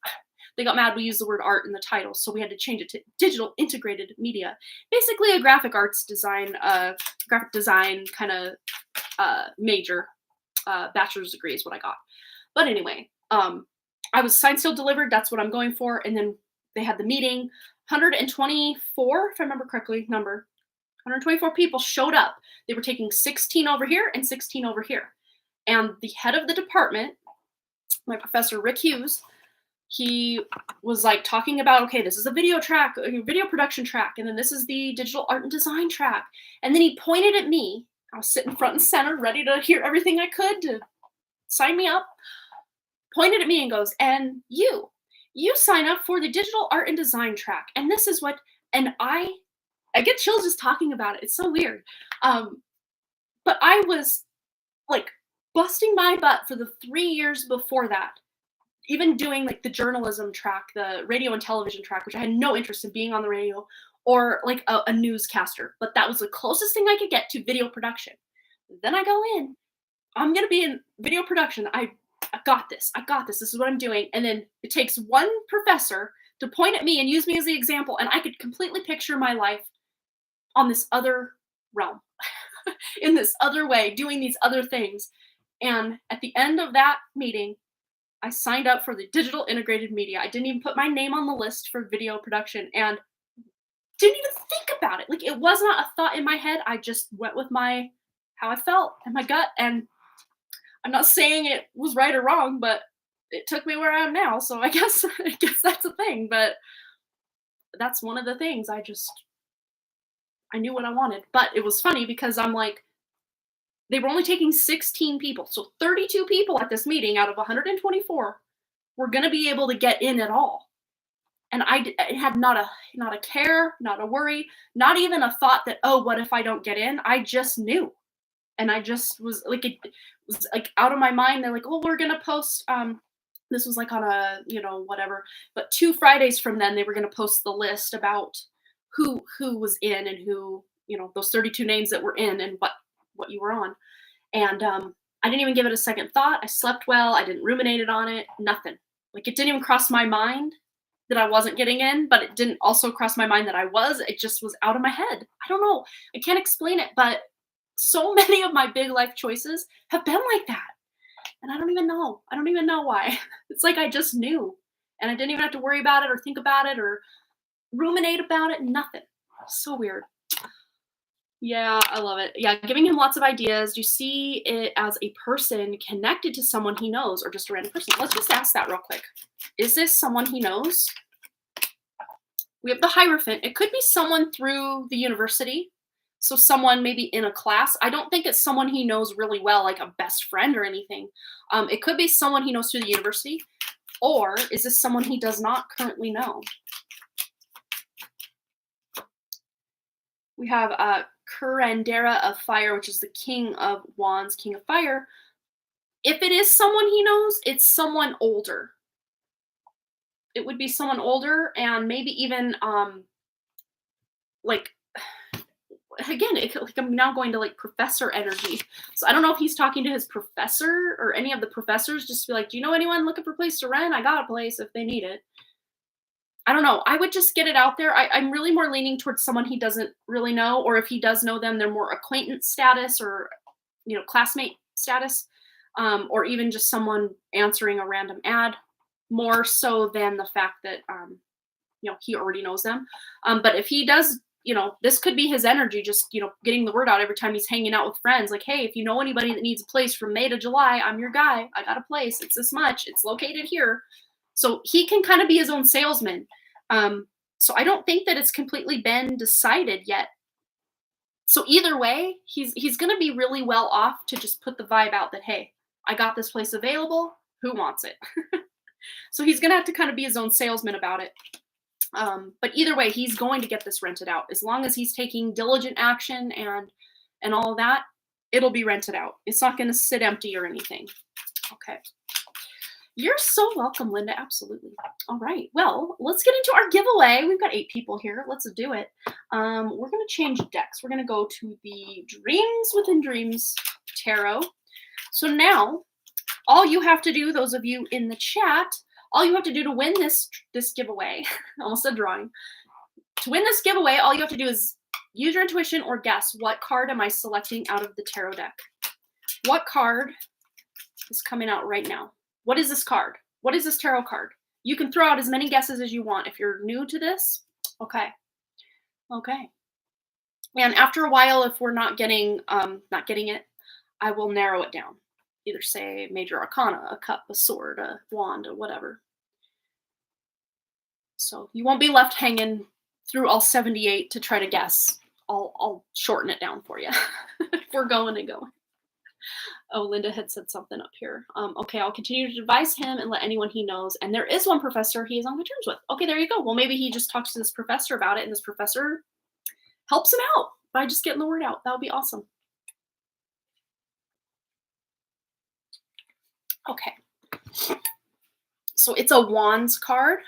They got mad we used the word art in the title, so we had to change it to digital integrated media. Basically a graphic arts design, graphic design kind of major. Bachelor's degree is what I got. But anyway, I was signed, sealed, delivered. That's what I'm going for. And then they had the meeting. 124, if I remember correctly, number. 124 people showed up. They were taking 16 over here and 16 over here. And the head of the department, my professor, Rick Hughes, he was like talking about, okay, this is a video track, a video production track, and then this is the digital art and design track. And then he pointed at me. I was sitting front and center, ready to hear everything I could to sign me up. Pointed at me and goes, and you sign up for the digital art and design track. And this is what, and I get chills just talking about it. It's so weird. But I was like busting my butt for the 3 years before that, even doing like the journalism track, the radio and television track, which I had no interest in being on the radio, or like a newscaster. But that was the closest thing I could get to video production. Then I go in, I'm going to be in video production. I got this. I got this. This is what I'm doing. And then it takes one professor to point at me and use me as the example. And I could completely picture my life on this other realm, in this other way, doing these other things. And at the end of that meeting, I signed up for the digital integrated media. I didn't even put my name on the list for video production and didn't even think about it. Like it was not a thought in my head. I just went with how I felt and my gut. And I'm not saying it was right or wrong, but it took me where I am now. So I guess that's a thing. But that's one of the things. I knew what I wanted. But it was funny because I'm like, they were only taking 16 people. So 32 people at this meeting out of 124 were going to be able to get in at all. And I had not a care, not a worry, not even a thought that, oh, what if I don't get in? I just knew. And I just was like, it was like out of my mind. They're like, oh, we're going to post, this was like on a, whatever, but 2 Fridays from then they were going to post the list about who was in and who, those 32 names that were in and what you were on. And I didn't even give it a second thought. I slept well. I didn't ruminate it on it. Nothing. Like it didn't even cross my mind that I wasn't getting in, but it didn't also cross my mind that I was. It just was out of my head. I don't know. I can't explain it, but so many of my big life choices have been like that. And I don't even know. I don't even know why. It's like I just knew. And I didn't even have to worry about it or think about it or ruminate about it. Nothing. So weird. Yeah, I love it. Yeah, giving him lots of ideas. Do you see it as a person connected to someone he knows or just a random person? Let's just ask that real quick. Is this someone he knows? We have the Hierophant. It could be someone through the university. So someone maybe in a class. I don't think it's someone he knows really well, like a best friend or anything. It could be someone he knows through the university. Or is this someone he does not currently know? We have Curandera of Fire, which is the King of Wands, King of Fire. If it is someone he knows, it's someone older. It would be someone older and maybe even like again, like I'm now going to like professor energy. So I don't know if he's talking to his professor or any of the professors, just to be like, do you know anyone looking for a place to rent? I got a place if they need it. I don't know. I would just get it out there. I'm really more leaning towards someone he doesn't really know, or if he does know them, they're more acquaintance status or, classmate status, or even just someone answering a random ad, more so than the fact that, he already knows them. But if he does, this could be his energy, just, getting the word out every time he's hanging out with friends. Like, hey, if you know anybody that needs a place from May to July, I'm your guy. I got a place. It's this much. It's located here. So he can kind of be his own salesman. So I don't think that it's completely been decided yet. So either way, he's going to be really well off to just put the vibe out that, hey, I got this place available. Who wants it? So he's going to have to kind of be his own salesman about it. But either way, he's going to get this rented out. As long as he's taking diligent action and all of that, it'll be rented out. It's not going to sit empty or anything. Okay. You're so welcome, Linda. Absolutely. All right. Well, let's get into our giveaway. We've got 8 people here. Let's do it. We're going to change decks. We're going to go to the Dreams Within Dreams Tarot. So now, all you have to do, those of you in the chat, all you have to do to win this giveaway, almost a drawing, to win this giveaway, all you have to do is use your intuition or guess, what card am I selecting out of the tarot deck? What card is coming out right now? What is this card? What is this tarot card? You can throw out as many guesses as you want. If you're new to this, okay. And after a while, if we're not getting it, I will narrow it down. Either say major arcana, a cup, a sword, a wand, or whatever. So you won't be left hanging through all 78 to try to guess. I'll shorten it down for you if we're going and going. Oh, Linda had said something up here. Okay, I'll continue to advise him and let anyone he knows. And there is one professor he is on good terms with. Okay, there you go. Well, maybe he just talks to this professor about it, and this professor helps him out by just getting the word out. That would be awesome. Okay. So it's a Wands card.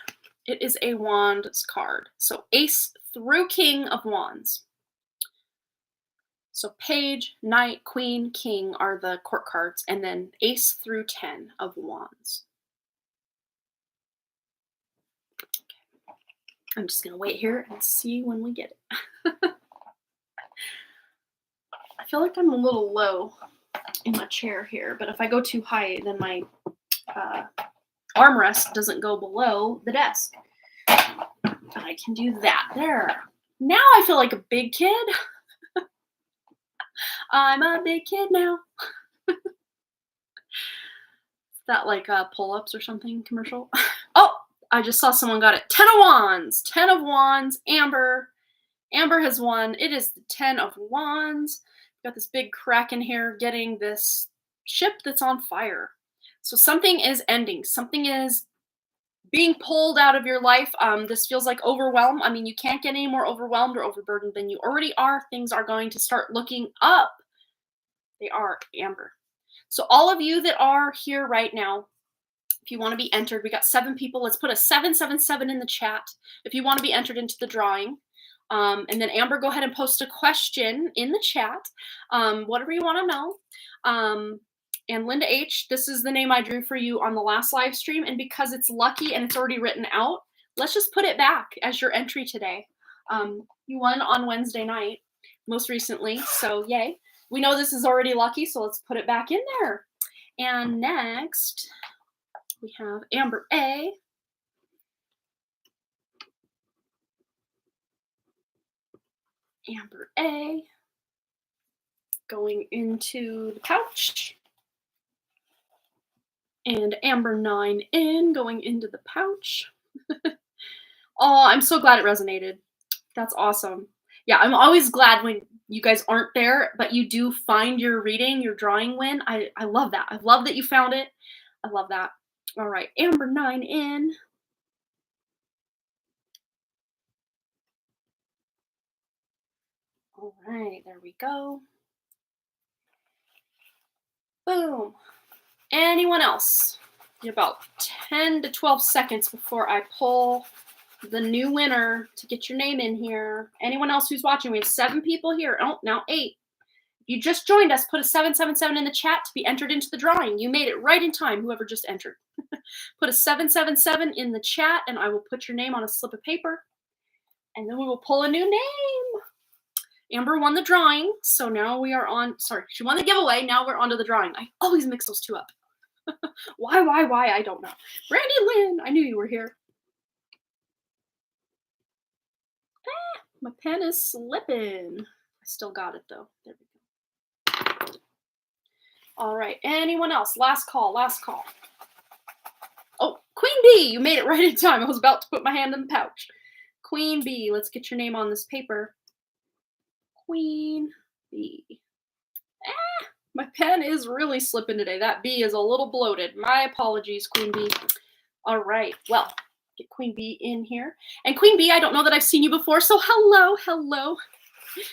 It is a Wands card. So Ace through King of Wands. So Page, Knight, Queen, King are the court cards, and then Ace through 10 of Wands. Okay. I'm just going to wait here and see when we get it. I feel like I'm a little low in my chair here, but if I go too high, then my armrest doesn't go below the desk. I can do that. There. Now I feel like a big kid. I'm a big kid now. That like pull-ups or something commercial? Oh, I just saw someone got it. 10 of Wands. 10 of Wands. Amber. Amber has won. It is the 10 of Wands. Got this big Kraken here getting this ship that's on fire. So something is ending. Something is being pulled out of your life. This feels like overwhelm. I mean, you can't get any more overwhelmed or overburdened than you already are. Things are going to start looking up. They are, Amber. So all of you that are here right now, if you want to be entered, we got 7 people. Let's put a 777 in the chat if you want to be entered into the drawing. And then Amber, go ahead and post a question in the chat, whatever you want to know. And Linda H, this is the name I drew for you on the last live stream. And because it's lucky and it's already written out, let's just put it back as your entry today. You won on Wednesday night, most recently. So yay. We know this is already lucky, so let's put it back in there. And next, we have Amber A. Amber A. Going into the pouch. And Amber 9 in, going into the pouch. Oh, I'm so glad it resonated. That's awesome. Yeah, I'm always glad when you guys aren't there, but you do find your reading, your drawing win. I love that. I love that you found it. I love that. All right, Amber 9 in. All right, there we go. Boom. Anyone else? About 10 to 12 seconds before I pull the new winner to get your name in here. Anyone else who's watching? We have 7 people here. Oh, now 8. You just joined us. Put a 777 in the chat to be entered into the drawing. You made it right in time, whoever just entered. Put a 777 in the chat, and I will put your name on a slip of paper. And then we will pull a new name. Amber won the drawing, so now we are on. Sorry, she won the giveaway. Now we're on to the drawing. I always mix those two up. Why? I don't know. Brandy Lynn, I knew you were here. My pen is slipping. I still got it, though. There we go. All right, anyone else? Last call. Oh, Queen Bee, you made it right in time. I was about to put my hand in the pouch. Queen Bee, let's get your name on this paper. Queen Bee. My pen is really slipping today. That B is a little bloated. My apologies, Queen Bee. All right, well, get Queen Bee in here. And Queen Bee, I don't know that I've seen you before, so hello.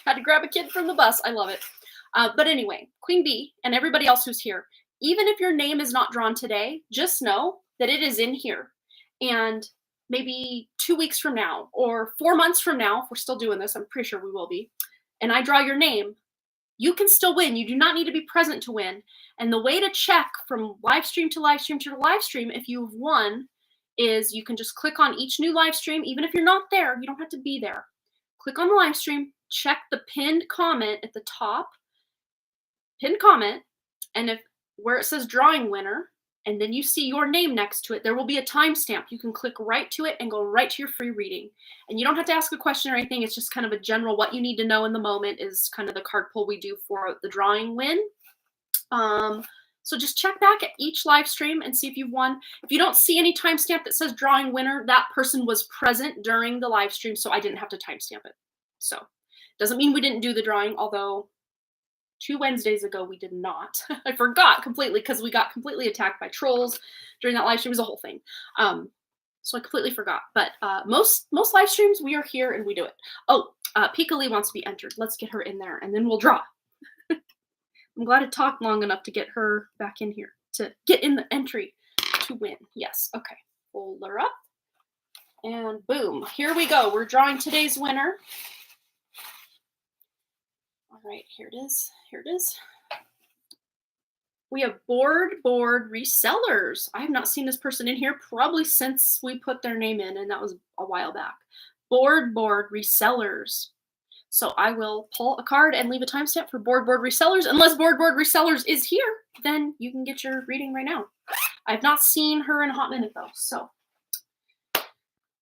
Had to grab a kid from the bus. I love it. But anyway, Queen Bee and everybody else who's here, even if your name is not drawn today, just know that it is in here. And maybe 2 weeks from now or 4 months from now, if we're still doing this, I'm pretty sure we will be, and I draw your name, you can still win. You do not need to be present to win. And the way to check from live stream to live stream to live stream if you've won is you can just click on each new live stream. Even if you're not there, you don't have to be there. Click on the live stream, check the pinned comment at the top, pinned comment, and if where it says drawing winner, and then you see your name next to it, there will be a timestamp. You can click right to it and go right to your free reading. And you don't have to ask a question or anything. It's just kind of a general what you need to know in the moment is kind of the card pull we do for the drawing win. So just check back at each live stream and see if you've won. If you don't see any timestamp that says drawing winner, that person was present during the live stream, so I didn't have to timestamp it. So doesn't mean we didn't do the drawing, although 2 Wednesdays ago, we did not. I forgot completely because we got completely attacked by trolls during that live stream. It was a whole thing. So I completely forgot. But most live streams, we are here and we do it. Oh, Pika Lee wants to be entered. Let's get her in there and then we'll draw. I'm glad it talked long enough to get her back in here, to get in the entry to win. Yes, okay. Pull her up. And boom, here we go. We're drawing today's winner. All right, here it is. We have board resellers. I have not seen this person in here probably since we put their name in, and that was a while back. Board resellers. So I will pull a card and leave a timestamp for board resellers. Unless board resellers is here, then you can get your reading right now. I've not seen her in a hot minute though, so.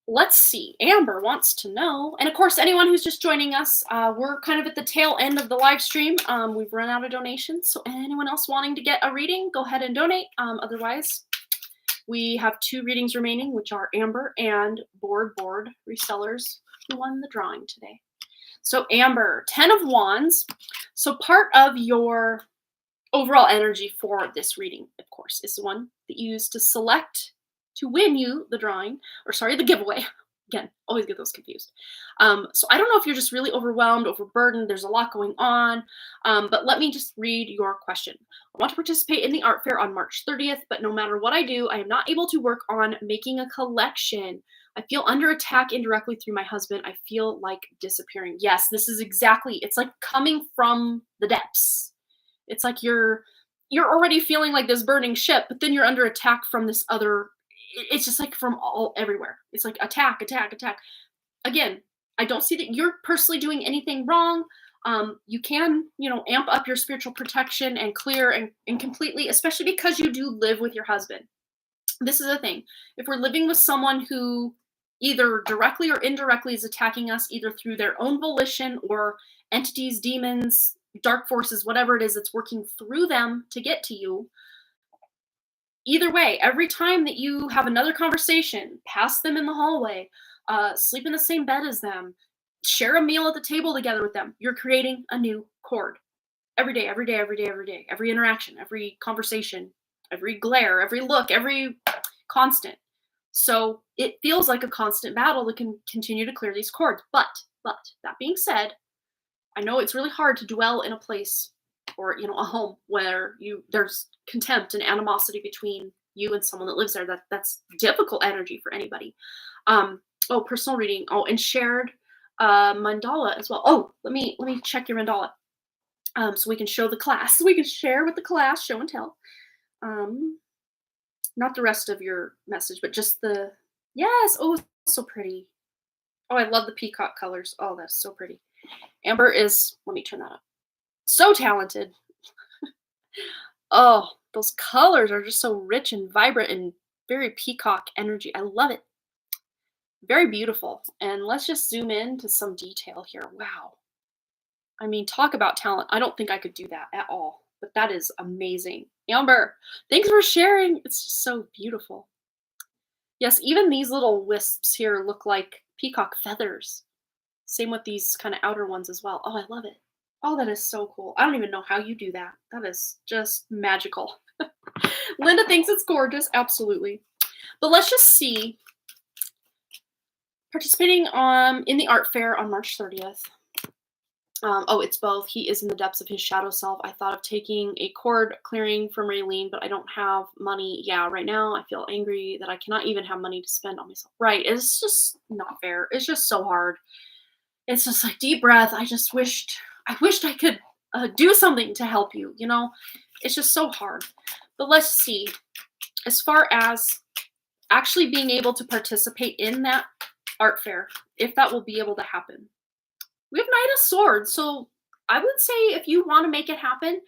Let's see, Amber wants to know, and of course, anyone who's just joining us, we're kind of at the tail end of the live stream. We've run out of donations, so anyone else wanting to get a reading, go ahead and donate. Otherwise, we have 2 readings remaining, which are Amber and board resellers who won the drawing today. So Amber, 10 of Wands. So part of your overall energy for this reading, of course, is the one that you use to select to win you the drawing, or sorry, the giveaway. Again, always get those confused. So I don't know if you're just really overwhelmed, overburdened, there's a lot going on, but let me just read your question. I want to participate in the art fair on March 30th, but no matter what I do, I am not able to work on making a collection. I feel under attack indirectly through my husband. I feel like disappearing. Yes, this is exactly, it's like coming from the depths. It's like you're already feeling like this burning ship, but then you're under attack from this other. It's just like from everywhere. It's like attack. Again, I don't see that you're personally doing anything wrong. You can, amp up your spiritual protection and clear and completely, especially because you do live with your husband. This is the thing. If we're living with someone who either directly or indirectly is attacking us, either through their own volition or entities, demons, dark forces, whatever it is that's working through them to get to you, either way, every time that you have another conversation, pass them in the hallway, sleep in the same bed as them, share a meal at the table together with them, you're creating a new cord. Every day. Every interaction, every conversation, every glare, every look, every constant. So it feels like a constant battle that can continue to clear these cords. But that being said, I know it's really hard to dwell in a place or a home where there's contempt and animosity between you and someone that lives there. That's difficult energy for anybody. Oh, personal reading. Oh, and shared mandala as well. Oh, let me check your mandala. So we can show the class. We can share with the class, show and tell. Um, Not the rest of your message, but just the yes. Oh, so pretty. Oh, I love the peacock colors. Oh, that's so pretty. Amber is. Let me turn that up. So talented. Oh, those colors are just so rich and vibrant and very peacock energy. I love it. Very beautiful. And let's just zoom in to some detail here. Wow. I mean, talk about talent. I don't think I could do that at all, but that is amazing. Amber, thanks for sharing. It's just so beautiful. Yes, even these little wisps here look like peacock feathers. Same with these kind of outer ones as well. Oh, I love it. Oh, that is so cool. I don't even know how you do that. That is just magical. Linda thinks it's gorgeous. Absolutely. But let's just see. Participating in the art fair on March 30th. Oh, it's both. He is in the depths of his shadow self. I thought of taking a cord clearing from Raylene, but I don't have money. Yeah, right now I feel angry that I cannot even have money to spend on myself. Right. It's just not fair. It's just so hard. It's just like deep breath. I wished I could do something to help you, you know? It's just so hard. But let's see. As far as actually being able to participate in that art fair, if that will be able to happen. We have Knight of Swords, so I would say if you want to make it happen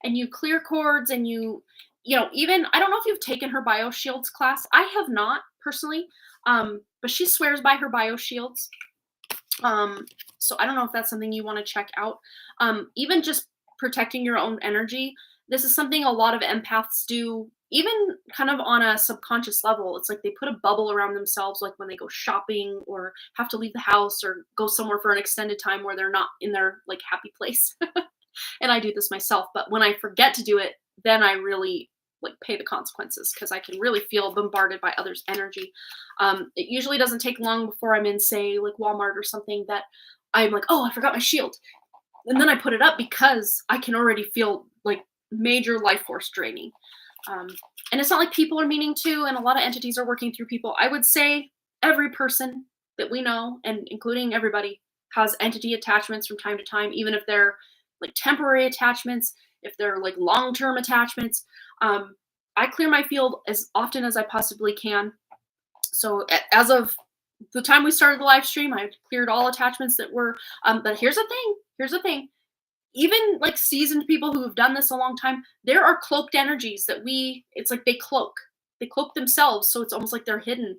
and you clear cords and even, I don't know if you've taken her bio shields class. I have not personally, but she swears by her bio shields. So I don't know if that's something you want to check out. Even just protecting your own energy. This is something a lot of empaths do, even kind of on a subconscious level. It's like they put a bubble around themselves, like when they go shopping or have to leave the house or go somewhere for an extended time where they're not in their like happy place. And I do this myself, but when I forget to do it, then I really like pay the consequences because I can really feel bombarded by others' energy. It usually doesn't take long before I'm in, say, like Walmart or something that I'm like, oh, I forgot my shield. And then I put it up because I can already feel like major life force draining. And it's not like people are meaning to, and a lot of entities are working through people. I would say every person that we know, and including everybody, has entity attachments from time to time, even if they're like temporary attachments, if they're like long-term attachments. I clear my field as often as I possibly can. So as of the time we started the live stream, I cleared all attachments that were, but here's the thing. Even like seasoned people who have done this a long time, there are cloaked energies that it's like they cloak themselves. So it's almost like they're hidden.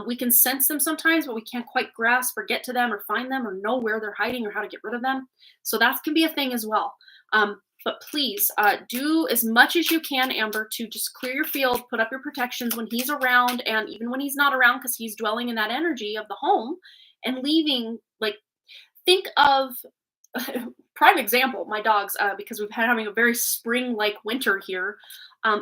We can sense them sometimes, but we can't quite grasp or get to them or find them or know where they're hiding or how to get rid of them. So that can be a thing as well. But please do as much as you can, Amber, to just clear your field, put up your protections when he's around and even when he's not around because he's dwelling in that energy of the home and leaving. Like, think of prime example, my dogs, because we've been having a very spring-like winter here.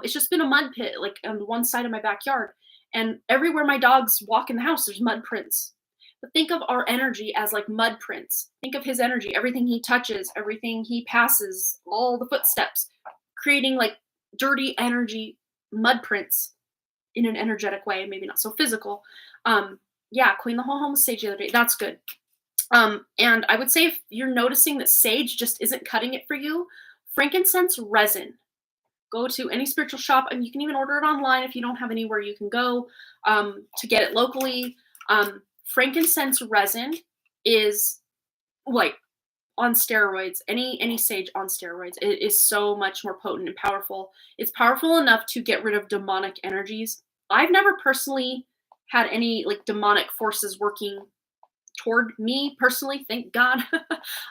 It's just been a mud pit, like on one side of my backyard. And everywhere my dogs walk in the house, there's mud prints. But think of our energy as like mud prints. Think of his energy, everything he touches, everything he passes, all the footsteps, creating like dirty energy mud prints in an energetic way, maybe not so physical. Yeah, clean the whole home with sage the other day. That's good. And I would say if you're noticing that sage just isn't cutting it for you, frankincense resin. Go to any spiritual shop, and you can even order it online if you don't have anywhere you can go to get it locally. Frankincense resin is like on steroids. Any sage on steroids. It is so much more potent and powerful. It's powerful enough to get rid of demonic energies. I've never personally had any like demonic forces working toward me personally, thank God,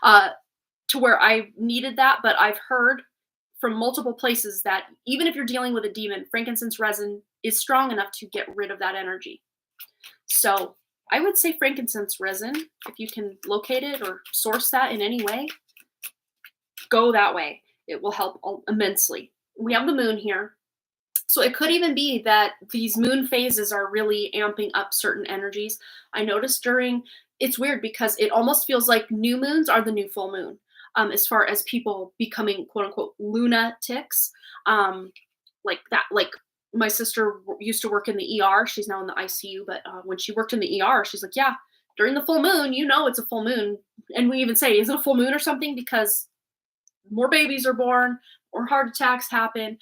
to where I needed that. But I've heard from multiple places that even if you're dealing with a demon, frankincense resin is strong enough to get rid of that energy. So I would say frankincense resin, if you can locate it or source that in any way, go that way. It will help immensely. We have the moon here. So it could even be that these moon phases are really amping up certain energies. I noticed it's weird because it almost feels like new moons are the new full moon. As far as people becoming quote unquote lunatics, like that, like my sister used to work in the ER. She's now in the ICU, but when she worked in the ER, she's like, yeah, during the full moon, it's a full moon. And we even say, is it a full moon or something? Because more babies are born, more heart attacks happen,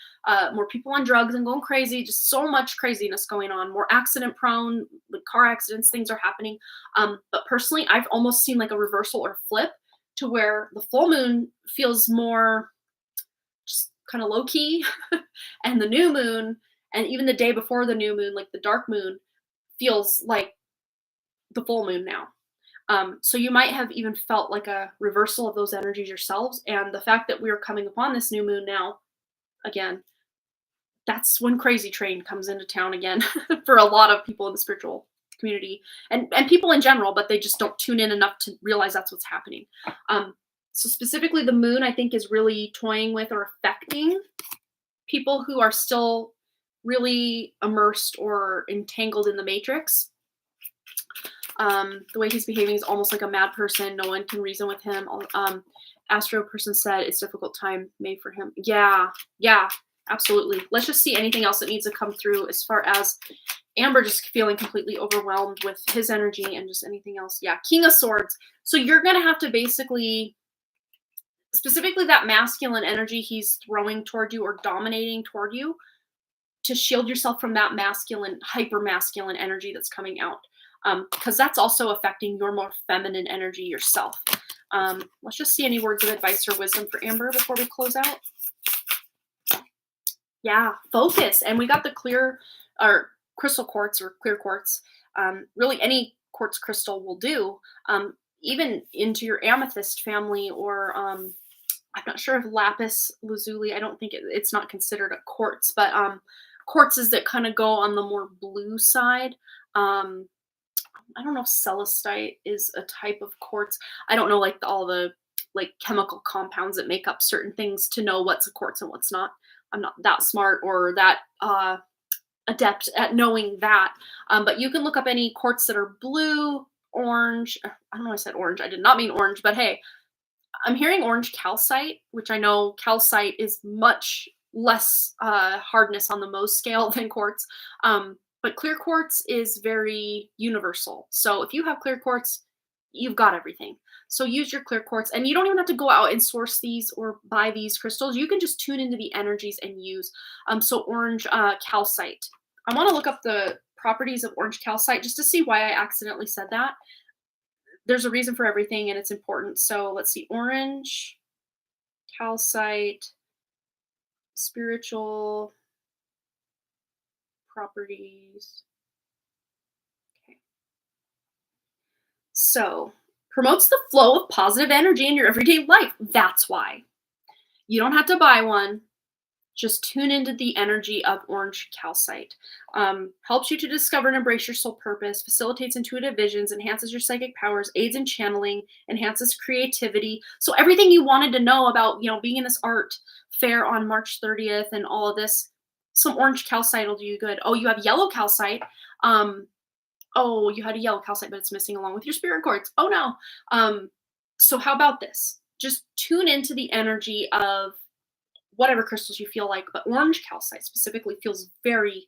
more people on drugs and going crazy, just so much craziness going on, more accident prone, like car accidents, things are happening. But personally, I've almost seen like a reversal or flip to where the full moon feels more just kind of low key and the new moon, and even the day before the new moon, like the dark moon, feels like the full moon now. So you might have even felt like a reversal of those energies yourselves. And the fact that we are coming upon this new moon now, again, that's when crazy train comes into town again for a lot of people in the spiritual community and people in general, but they just don't tune in enough to realize that's what's happening. So specifically the moon, I think, is really toying with or affecting people who are still really immersed or entangled in the matrix. The way he's behaving is almost like a mad person. No one can reason with him. Astro person said it's difficult time made for him. Yeah, absolutely. Let's just see anything else that needs to come through as far as Amber just feeling completely overwhelmed with his energy and just anything else. Yeah, King of Swords. So you're going to have to basically, specifically that masculine energy he's throwing toward you or dominating toward you, to shield yourself from that masculine, hyper masculine energy that's coming out. Because that's also affecting your more feminine energy yourself. Let's just see any words of advice or wisdom for Amber before we close out. Yeah, focus. And we got the clear or crystal quartz or clear quartz. Really any quartz crystal will do. Even into your amethyst family, or I'm not sure if lapis lazuli, I don't think it's not considered a quartz, but quartzes that kind of go on the more blue side. I don't know if celestite is a type of quartz. I don't know like all the like chemical compounds that make up certain things to know what's a quartz and what's not. I'm not that smart or that adept at knowing that. But you can look up any quartz that are blue, orange. I don't know, I said orange. I did not mean orange, but hey, I'm hearing orange calcite, which I know calcite is much less hardness on the Mohs scale than quartz. But clear quartz is very universal. So if you have clear quartz, you've got everything. So use your clear quartz, and you don't even have to go out and source these or buy these crystals. You can just tune into the energies and use. So orange calcite. I want to look up the properties of orange calcite just to see why I accidentally said that. There's a reason for everything, and it's important. So let's see, orange calcite, spiritual properties. Okay. So promotes the flow of positive energy in your everyday life. That's why. You don't have to buy one. Just tune into the energy of orange calcite. Helps you to discover and embrace your soul purpose, facilitates intuitive visions, enhances your psychic powers, aids in channeling, enhances creativity. So everything you wanted to know about, being in this art fair on March 30th and all of this, some orange calcite will do you good. Oh, you have yellow calcite. Oh, you had a yellow calcite, but it's missing along with your spirit quartz. Oh no. So how about this? Just tune into the energy of whatever crystals you feel like, but orange calcite specifically feels very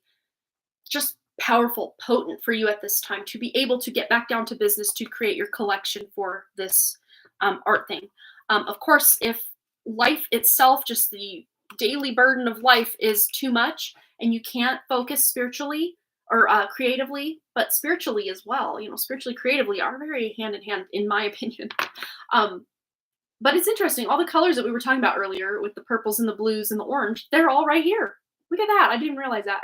just powerful, potent for you at this time to be able to get back down to business to create your collection for this art thing. Of course, if life itself, just the daily burden of life is too much and you can't focus spiritually or creatively, but spiritually as well, spiritually, creatively are very hand in hand, in my opinion. But it's interesting. All the colors that we were talking about earlier with the purples and the blues and the orange, they're all right here. Look at that. I didn't realize that.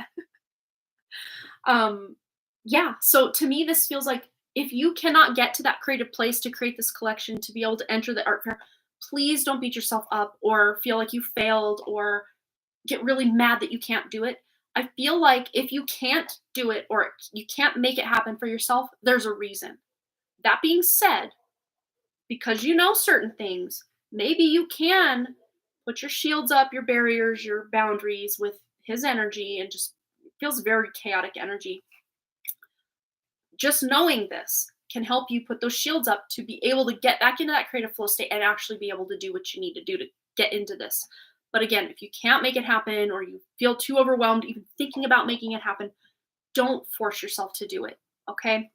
Yeah. So to me, this feels like if you cannot get to that creative place to create this collection, to be able to enter the art fair, please don't beat yourself up or feel like you failed or get really mad that you can't do it. I feel like if you can't do it or you can't make it happen for yourself, there's a reason. That being said, because you know certain things, maybe you can put your shields up, your barriers, your boundaries with his energy, and just feels very chaotic energy. Just knowing this can help you put those shields up to be able to get back into that creative flow state and actually be able to do what you need to do to get into this. But again, if you can't make it happen or you feel too overwhelmed even thinking about making it happen, don't force yourself to do it. Okay?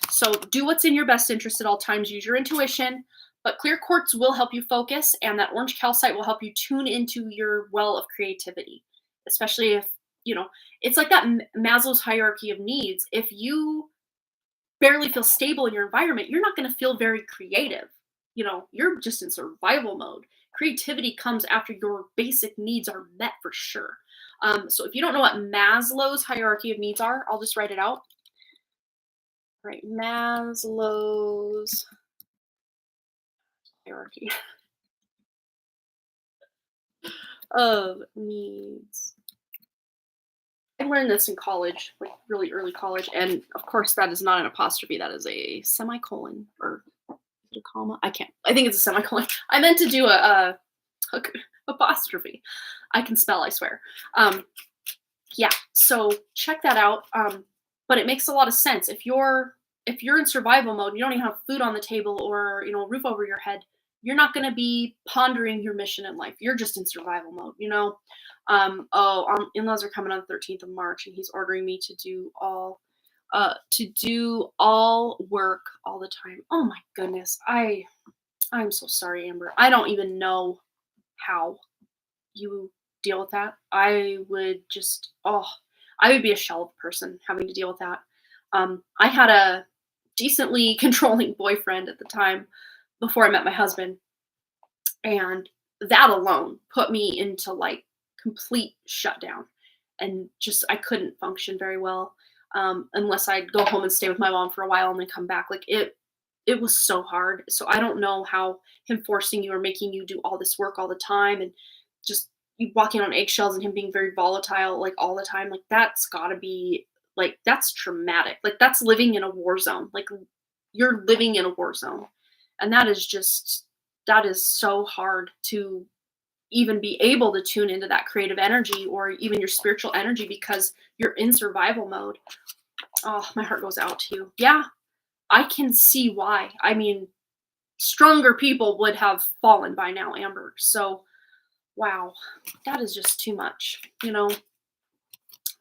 So do what's in your best interest at all times. Use your intuition, but clear quartz will help you focus, and that orange calcite will help you tune into your well of creativity, especially if, it's like that Maslow's hierarchy of needs. If you barely feel stable in your environment, you're not going to feel very creative. You're just in survival mode. Creativity comes after your basic needs are met for sure. So if you don't know what Maslow's hierarchy of needs are, I'll just write it out. Right, Maslow's hierarchy of needs. I learned this in college, like really early college, and of course that is not an apostrophe. That is a semicolon, or is it a comma? I think it's a semicolon. I meant to do a apostrophe. I can spell, I swear. Yeah, so check that out. But it makes a lot of sense. If you're in survival mode, you don't even have food on the table or a roof over your head, you're not going to be pondering your mission in life. You're just in survival mode. In-laws are coming on the 13th of March, and he's ordering me to do all work all the time. Oh my goodness, I'm so sorry, Amber. I don't even know how you deal with that. I would be a shell person having to deal with that. I had a decently controlling boyfriend at the time before I met my husband, and that alone put me into like complete shutdown, and just I couldn't function very well unless I'd go home and stay with my mom for a while and then come back. Like it was so hard. So I don't know how him forcing you or making you do all this work all the time and just you walking on eggshells and him being very volatile like all the time, like that's gotta be like that's traumatic. Like that's living in a war zone. Like you're living in a war zone. And that is so hard to even be able to tune into that creative energy or even your spiritual energy because you're in survival mode. Oh, my heart goes out to you. Yeah, I can see why. I mean, stronger people would have fallen by now, Amber. So, wow, that is just too much,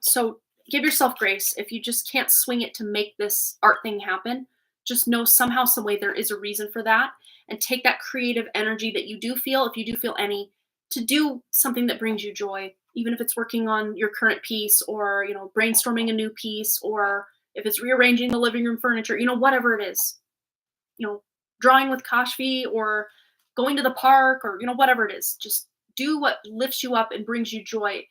So give yourself grace. If you just can't swing it to make this art thing happen, just know somehow, some way there is a reason for that. And take that creative energy that you do feel, if you do feel any, to do something that brings you joy, even if it's working on your current piece or, brainstorming a new piece, or if it's rearranging the living room furniture, whatever it is, drawing with Kashfi or going to the park or, whatever it is, just do what lifts you up and brings you joy.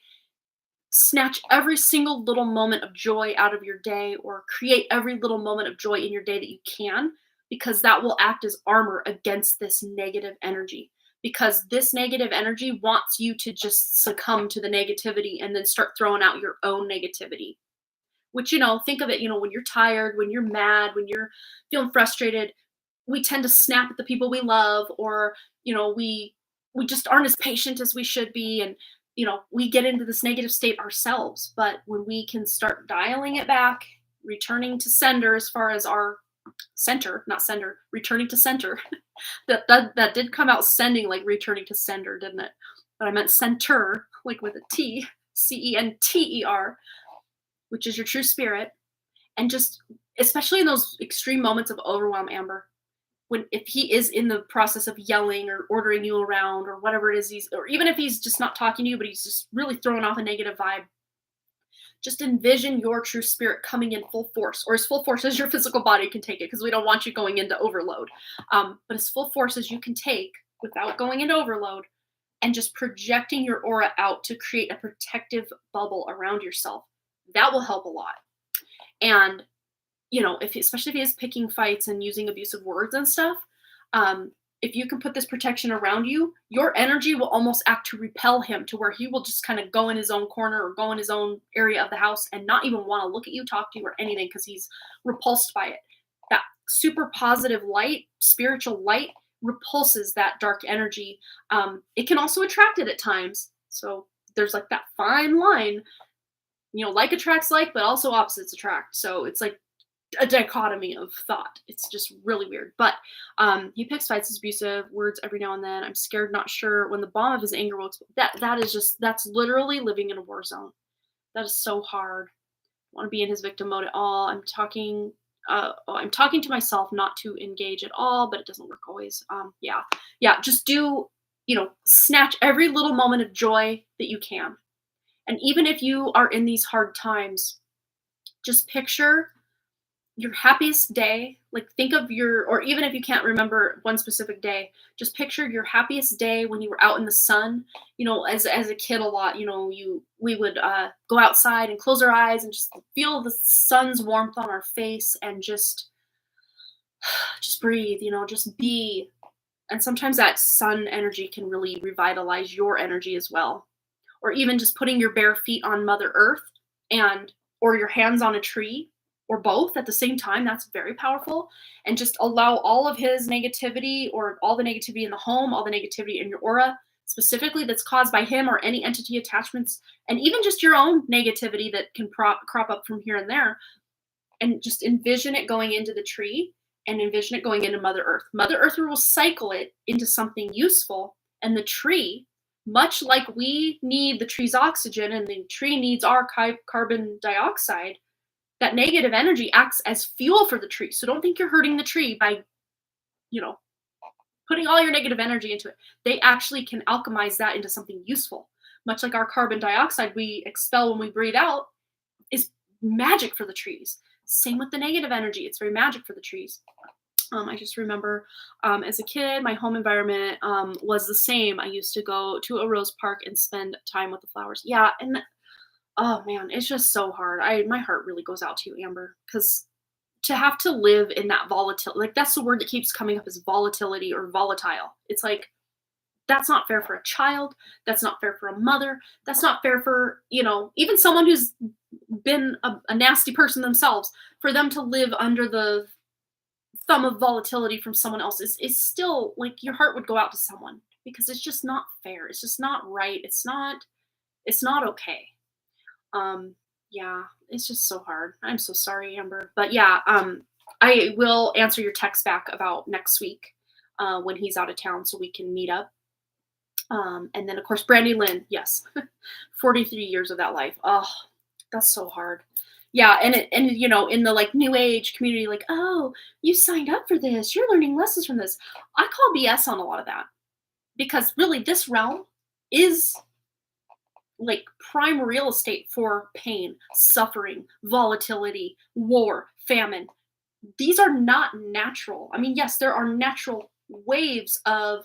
Snatch every single little moment of joy out of your day or create every little moment of joy in your day that you can, because that will act as armor against this negative energy. Because this negative energy wants you to just succumb to the negativity and then start throwing out your own negativity. Which, think of it, when you're tired, when you're mad, when you're feeling frustrated, we tend to snap at the people we love, or, we just aren't as patient as we should be. And, we get into this negative state ourselves. But when we can start dialing it back, returning to sender as far as our center, not sender, returning to center. that did come out sending like returning to sender, didn't it? But I meant center, like with a T, CENTER, which is your true spirit. And just, especially in those extreme moments of overwhelm, Amber, if he is in the process of yelling or ordering you around or whatever it is, or even if he's just not talking to you, but he's just really throwing off a negative vibe, just envision your true spirit coming in full force, or as full force as your physical body can take it, because we don't want you going into overload. But as full force as you can take without going into overload, and just projecting your aura out to create a protective bubble around yourself. That will help a lot. And, especially if he is picking fights and using abusive words and stuff, if you can put this protection around you, your energy will almost act to repel him, to where he will just kind of go in his own corner or go in his own area of the house and not even want to look at you, talk to you, or anything, because he's repulsed by it. That super positive light, spiritual light, repulses that dark energy. It can also attract it at times. So there's like that fine line, like attracts like, but also opposites attract. So it's like a dichotomy of thought. It's just really weird. But he picks fights, is abusive, words every now and then. I'm scared, not sure when the bomb of his anger will explode. That is just, that's literally living in a war zone. That is so hard. I want to be in his victim mode at all. I'm talking to myself not to engage at all, but it doesn't work always. Yeah, just do, snatch every little moment of joy that you can. And even if you are in these hard times, just picture your happiest day. Like, think of or even if you can't remember one specific day, just picture your happiest day when you were out in the sun. As a kid, a lot, we would go outside and close our eyes and just feel the sun's warmth on our face and just breathe, just be. And sometimes that sun energy can really revitalize your energy as well. Or even just putting your bare feet on Mother Earth or your hands on a tree, or both at the same time. That's very powerful. And just allow all of his negativity, or all the negativity in the home, all the negativity in your aura, specifically that's caused by him or any entity attachments, and even just your own negativity that can crop up from here and there. And just envision it going into the tree, and envision it going into Mother Earth. Mother Earth will cycle it into something useful. And the tree, much like we need the tree's oxygen and the tree needs our carbon dioxide, that negative energy acts as fuel for the tree. So don't think you're hurting the tree by, putting all your negative energy into it. They actually can alchemize that into something useful. Much like our carbon dioxide we expel when we breathe out is magic for the trees. Same with the negative energy. It's very magic for the trees. I just remember as a kid, my home environment was the same. I used to go to a rose park and spend time with the flowers. Yeah, and oh man, it's just so hard. My heart really goes out to you, Amber, because to have to live in that volatility, like, that's the word that keeps coming up, is volatility or volatile. It's like, that's not fair for a child. That's not fair for a mother. That's not fair for, even someone who's been a nasty person themselves. For them to live under the thumb of volatility from someone else is still, like, your heart would go out to someone, because it's just not fair. It's just not right. It's not okay. Yeah, it's just so hard. I'm so sorry, Amber. But yeah, I will answer your text back about next week when he's out of town, so we can meet up. And then, of course, Brandy Lynn, yes, 43 years of that life. Oh, that's so hard. Yeah, and in the, like, new age community, like, oh, you signed up for this, you're learning lessons from this. I call BS on a lot of that, because really this realm is like prime real estate for pain, suffering, volatility, war, famine. These are not natural. I mean, yes, there are natural waves of,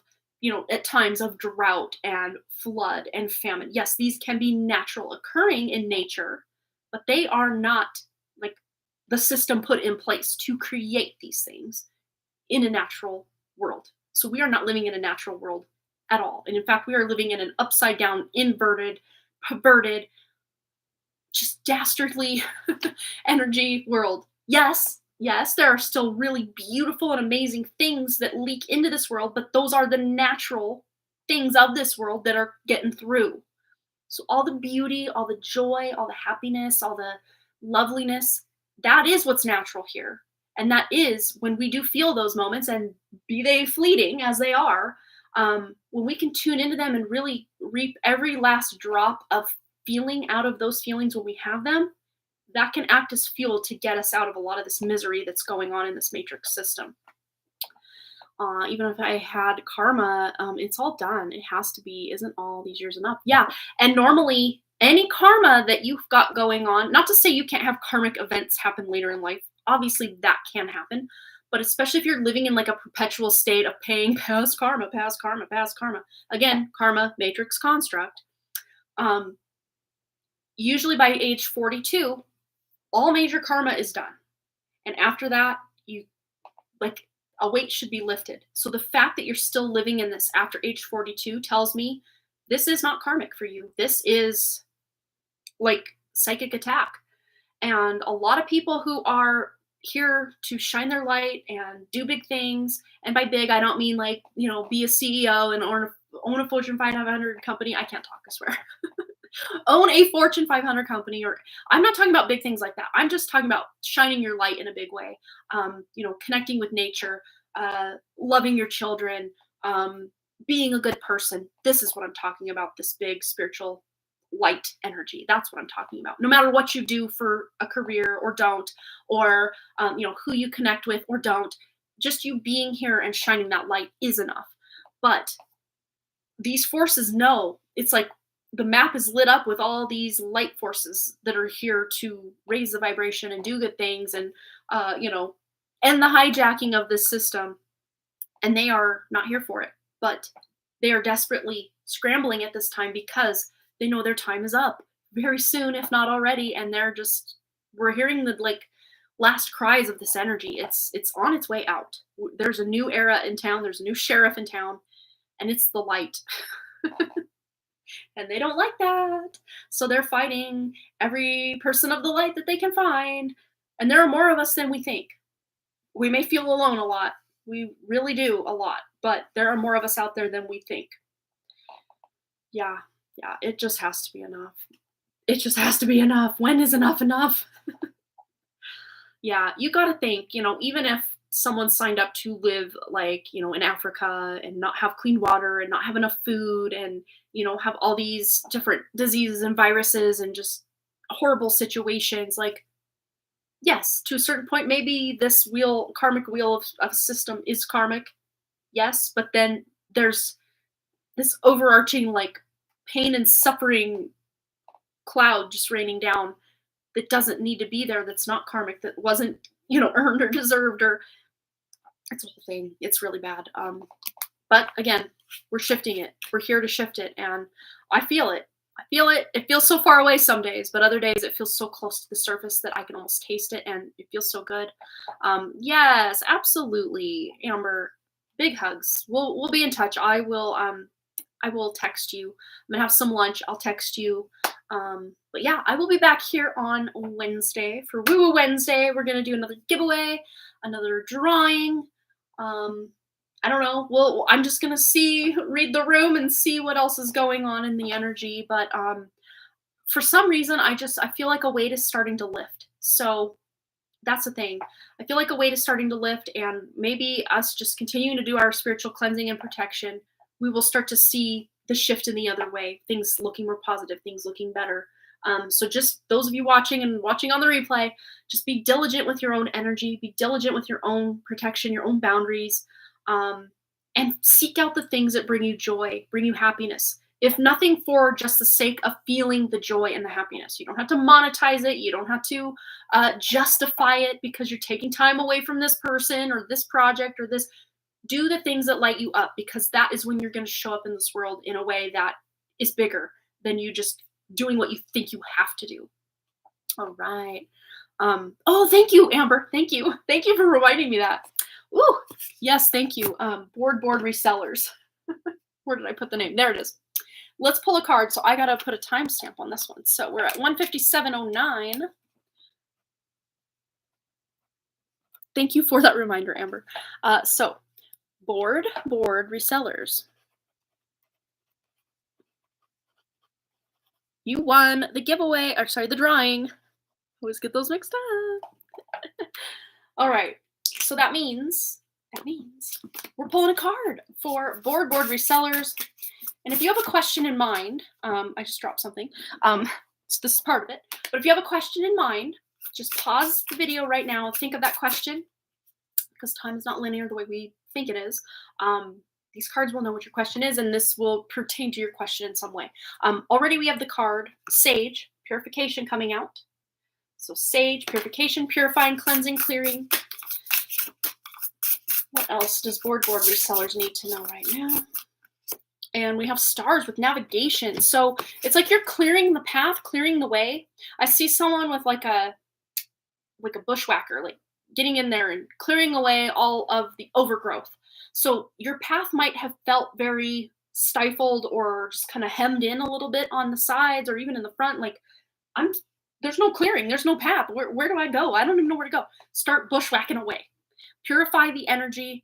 at times, of drought and flood and famine. Yes, these can be natural, occurring in nature, but they are not like the system put in place to create these things in a natural world. So we are not living in a natural world at all. And in fact, we are living in an upside down, inverted, perverted, just dastardly energy world. Yes, there are still really beautiful and amazing things that leak into this world, but those are the natural things of this world that are getting through. So all the beauty, all the joy, all the happiness, all the loveliness, that is what's natural here. And that is when we do feel those moments, and be they fleeting as they are, when we can tune into them and really reap every last drop of feeling out of those feelings when we have them, that can act as fuel to get us out of a lot of this misery that's going on in this matrix system. Even if I had karma, it's all done. It has to be. Isn't all these years enough? Yeah. And normally, any karma that you've got going on, not to say you can't have karmic events happen later in life. Obviously, that can happen. But especially if you're living in like a perpetual state of paying past karma, past karma, past karma. Again, karma, matrix construct. Usually by age 42, all major karma is done. And after that, a weight should be lifted. So the fact that you're still living in this after age 42 tells me this is not karmic for you. This is like psychic attack. And a lot of people who are here to shine their light and do big things, and by big, I don't mean be a CEO and own a Fortune 500 company. I can't talk, I swear. Own a Fortune 500 company, or I'm not talking about big things like that. I'm just talking about shining your light in a big way. Connecting with nature, loving your children, being a good person. This is what I'm talking about. This big spiritual light energy. That's what I'm talking about. No matter what you do for a career or don't, or who you connect with or don't, just you being here and shining that light is enough. But these forces know it's like the map is lit up with all these light forces that are here to raise the vibration and do good things, and end the hijacking of this system. And they are not here for it, but they are desperately scrambling at this time because they know their time is up very soon, if not already. And we're hearing the last cries of this energy. It's on its way out. There's a new era in town. There's a new sheriff in town, and it's the light. And they don't like that. So they're fighting every person of the light that they can find. And there are more of us than we think. We may feel alone a lot. We really do a lot, but there are more of us out there than we think. Yeah, it just has to be enough. It just has to be enough. When is enough enough? Yeah, you got to think, even if someone signed up to live in Africa and not have clean water and not have enough food and, have all these different diseases and viruses and just horrible situations, yes, to a certain point, maybe this karmic wheel of a system is karmic. Yes, but then there's this overarching pain and suffering cloud just raining down that doesn't need to be there, that's not karmic, that wasn't earned or deserved, or it's a whole thing. It's really bad. But again, we're shifting it. We're here to shift it, and I feel it. It feels so far away some days, but other days it feels so close to the surface that I can almost taste it, and it feels so good. Yes, absolutely, Amber. Big hugs. We'll be in touch. I will text you. I'm gonna have some lunch. I'll text you. But yeah, I will be back here on Wednesday for Woo Woo Wednesday. We're gonna do another giveaway, another drawing. I don't know. Well, I'm just gonna read the room and see what else is going on in the energy. But for some reason, I feel like a weight is starting to lift. So that's the thing. I feel like a weight is starting to lift, and maybe us just continuing to do our spiritual cleansing and protection, we will start to see the shift in the other way. Things looking more positive, things looking better. So just those of you watching on the replay, just be diligent with your own energy, be diligent with your own protection, your own boundaries, and seek out the things that bring you joy, bring you happiness. If nothing, for just the sake of feeling the joy and the happiness. You don't have to monetize it. You don't have to justify it because you're taking time away from this person or this project or this. Do the things that light you up, because that is when you're going to show up in this world in a way that is bigger than you just doing what you think you have to do. All right. Oh, thank you, Amber. Thank you. Thank you for reminding me that. Ooh, yes, thank you. Board resellers. Where did I put the name? There it is. Let's pull a card. So I got to put a timestamp on this one. So we're at 1:57:09. Thank you for that reminder, Amber. So board resellers. You won the giveaway, or sorry, the drawing. Always get those mixed up. All right. So that means we're pulling a card for board resellers. And if you have a question in mind, I just dropped something. So this is part of it. But if you have a question in mind, just pause the video right now. Think of that question, because time is not linear the way we think it is. These cards will know what your question is, and this will pertain to your question in some way. Already we have the card Sage, Purification, coming out. So Sage, Purification, Purifying, Cleansing, Clearing. What else does board resellers need to know right now? And we have Stars with Navigation. So it's like you're clearing the path, clearing the way. I see someone with like a bushwhacker, getting in there and clearing away all of the overgrowth. So your path might have felt very stifled or just kind of hemmed in a little bit on the sides or even in the front. There's no clearing. There's no path. Where do I go? I don't even know where to go. Start bushwhacking away. Purify the energy,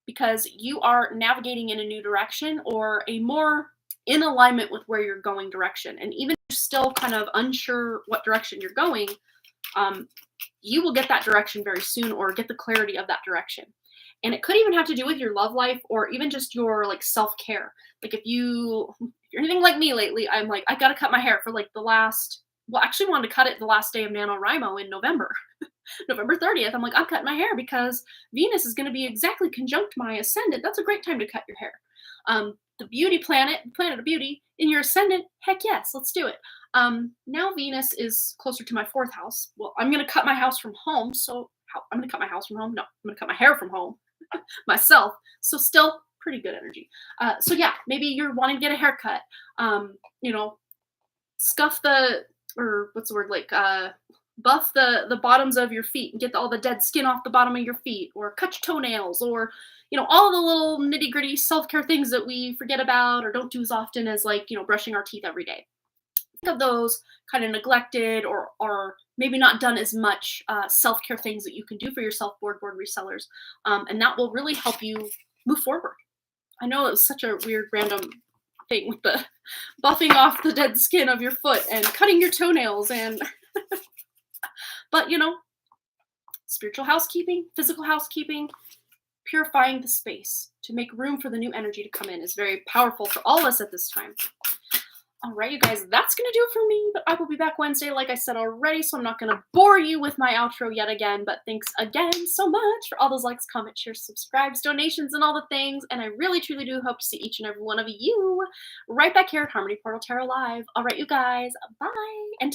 because you are navigating in a new direction or a more in alignment with where you're going direction. And even if you're still kind of unsure what direction you're going, you will get that direction very soon, or get the clarity of that direction. And it could even have to do with your love life, or even just your like self-care. Like if you're anything like me lately, I'm like, I gotta cut my hair for like the last, well, actually wanted to cut it the last day of NaNoWriMo in November. November 30th. I'm like, I'm cutting my hair because Venus is going to be exactly conjunct my ascendant. That's a great time to cut your hair. The beauty planet of beauty in your ascendant, heck yes, let's do it. Now Venus is closer to my 4th house. Well, I'm going to cut my house from home. So I'm going to cut my house from home. No, I'm going to cut my hair from home myself. So still pretty good energy. So yeah, maybe you're wanting to get a haircut. Scuff or what's the word, like buff the bottoms of your feet and get all the dead skin off the bottom of your feet, or cut your toenails, or all the little nitty gritty self-care things that we forget about or don't do as often as, like, brushing our teeth every day. Think of those kind of neglected or maybe not done as much self-care things that you can do for yourself, board resellers, and that will really help you move forward. I know it was such a weird random thing with the buffing off the dead skin of your foot and cutting your toenails, and but spiritual housekeeping, physical housekeeping, purifying the space to make room for the new energy to come in is very powerful for all of us at this time. All right, you guys, that's going to do it for me, but I will be back Wednesday, like I said already, so I'm not going to bore you with my outro yet again, but thanks again so much for all those likes, comments, shares, subscribes, donations, and all the things, and I really, truly do hope to see each and every one of you right back here at Harmony Portal Tarot Live. All right, you guys, bye, and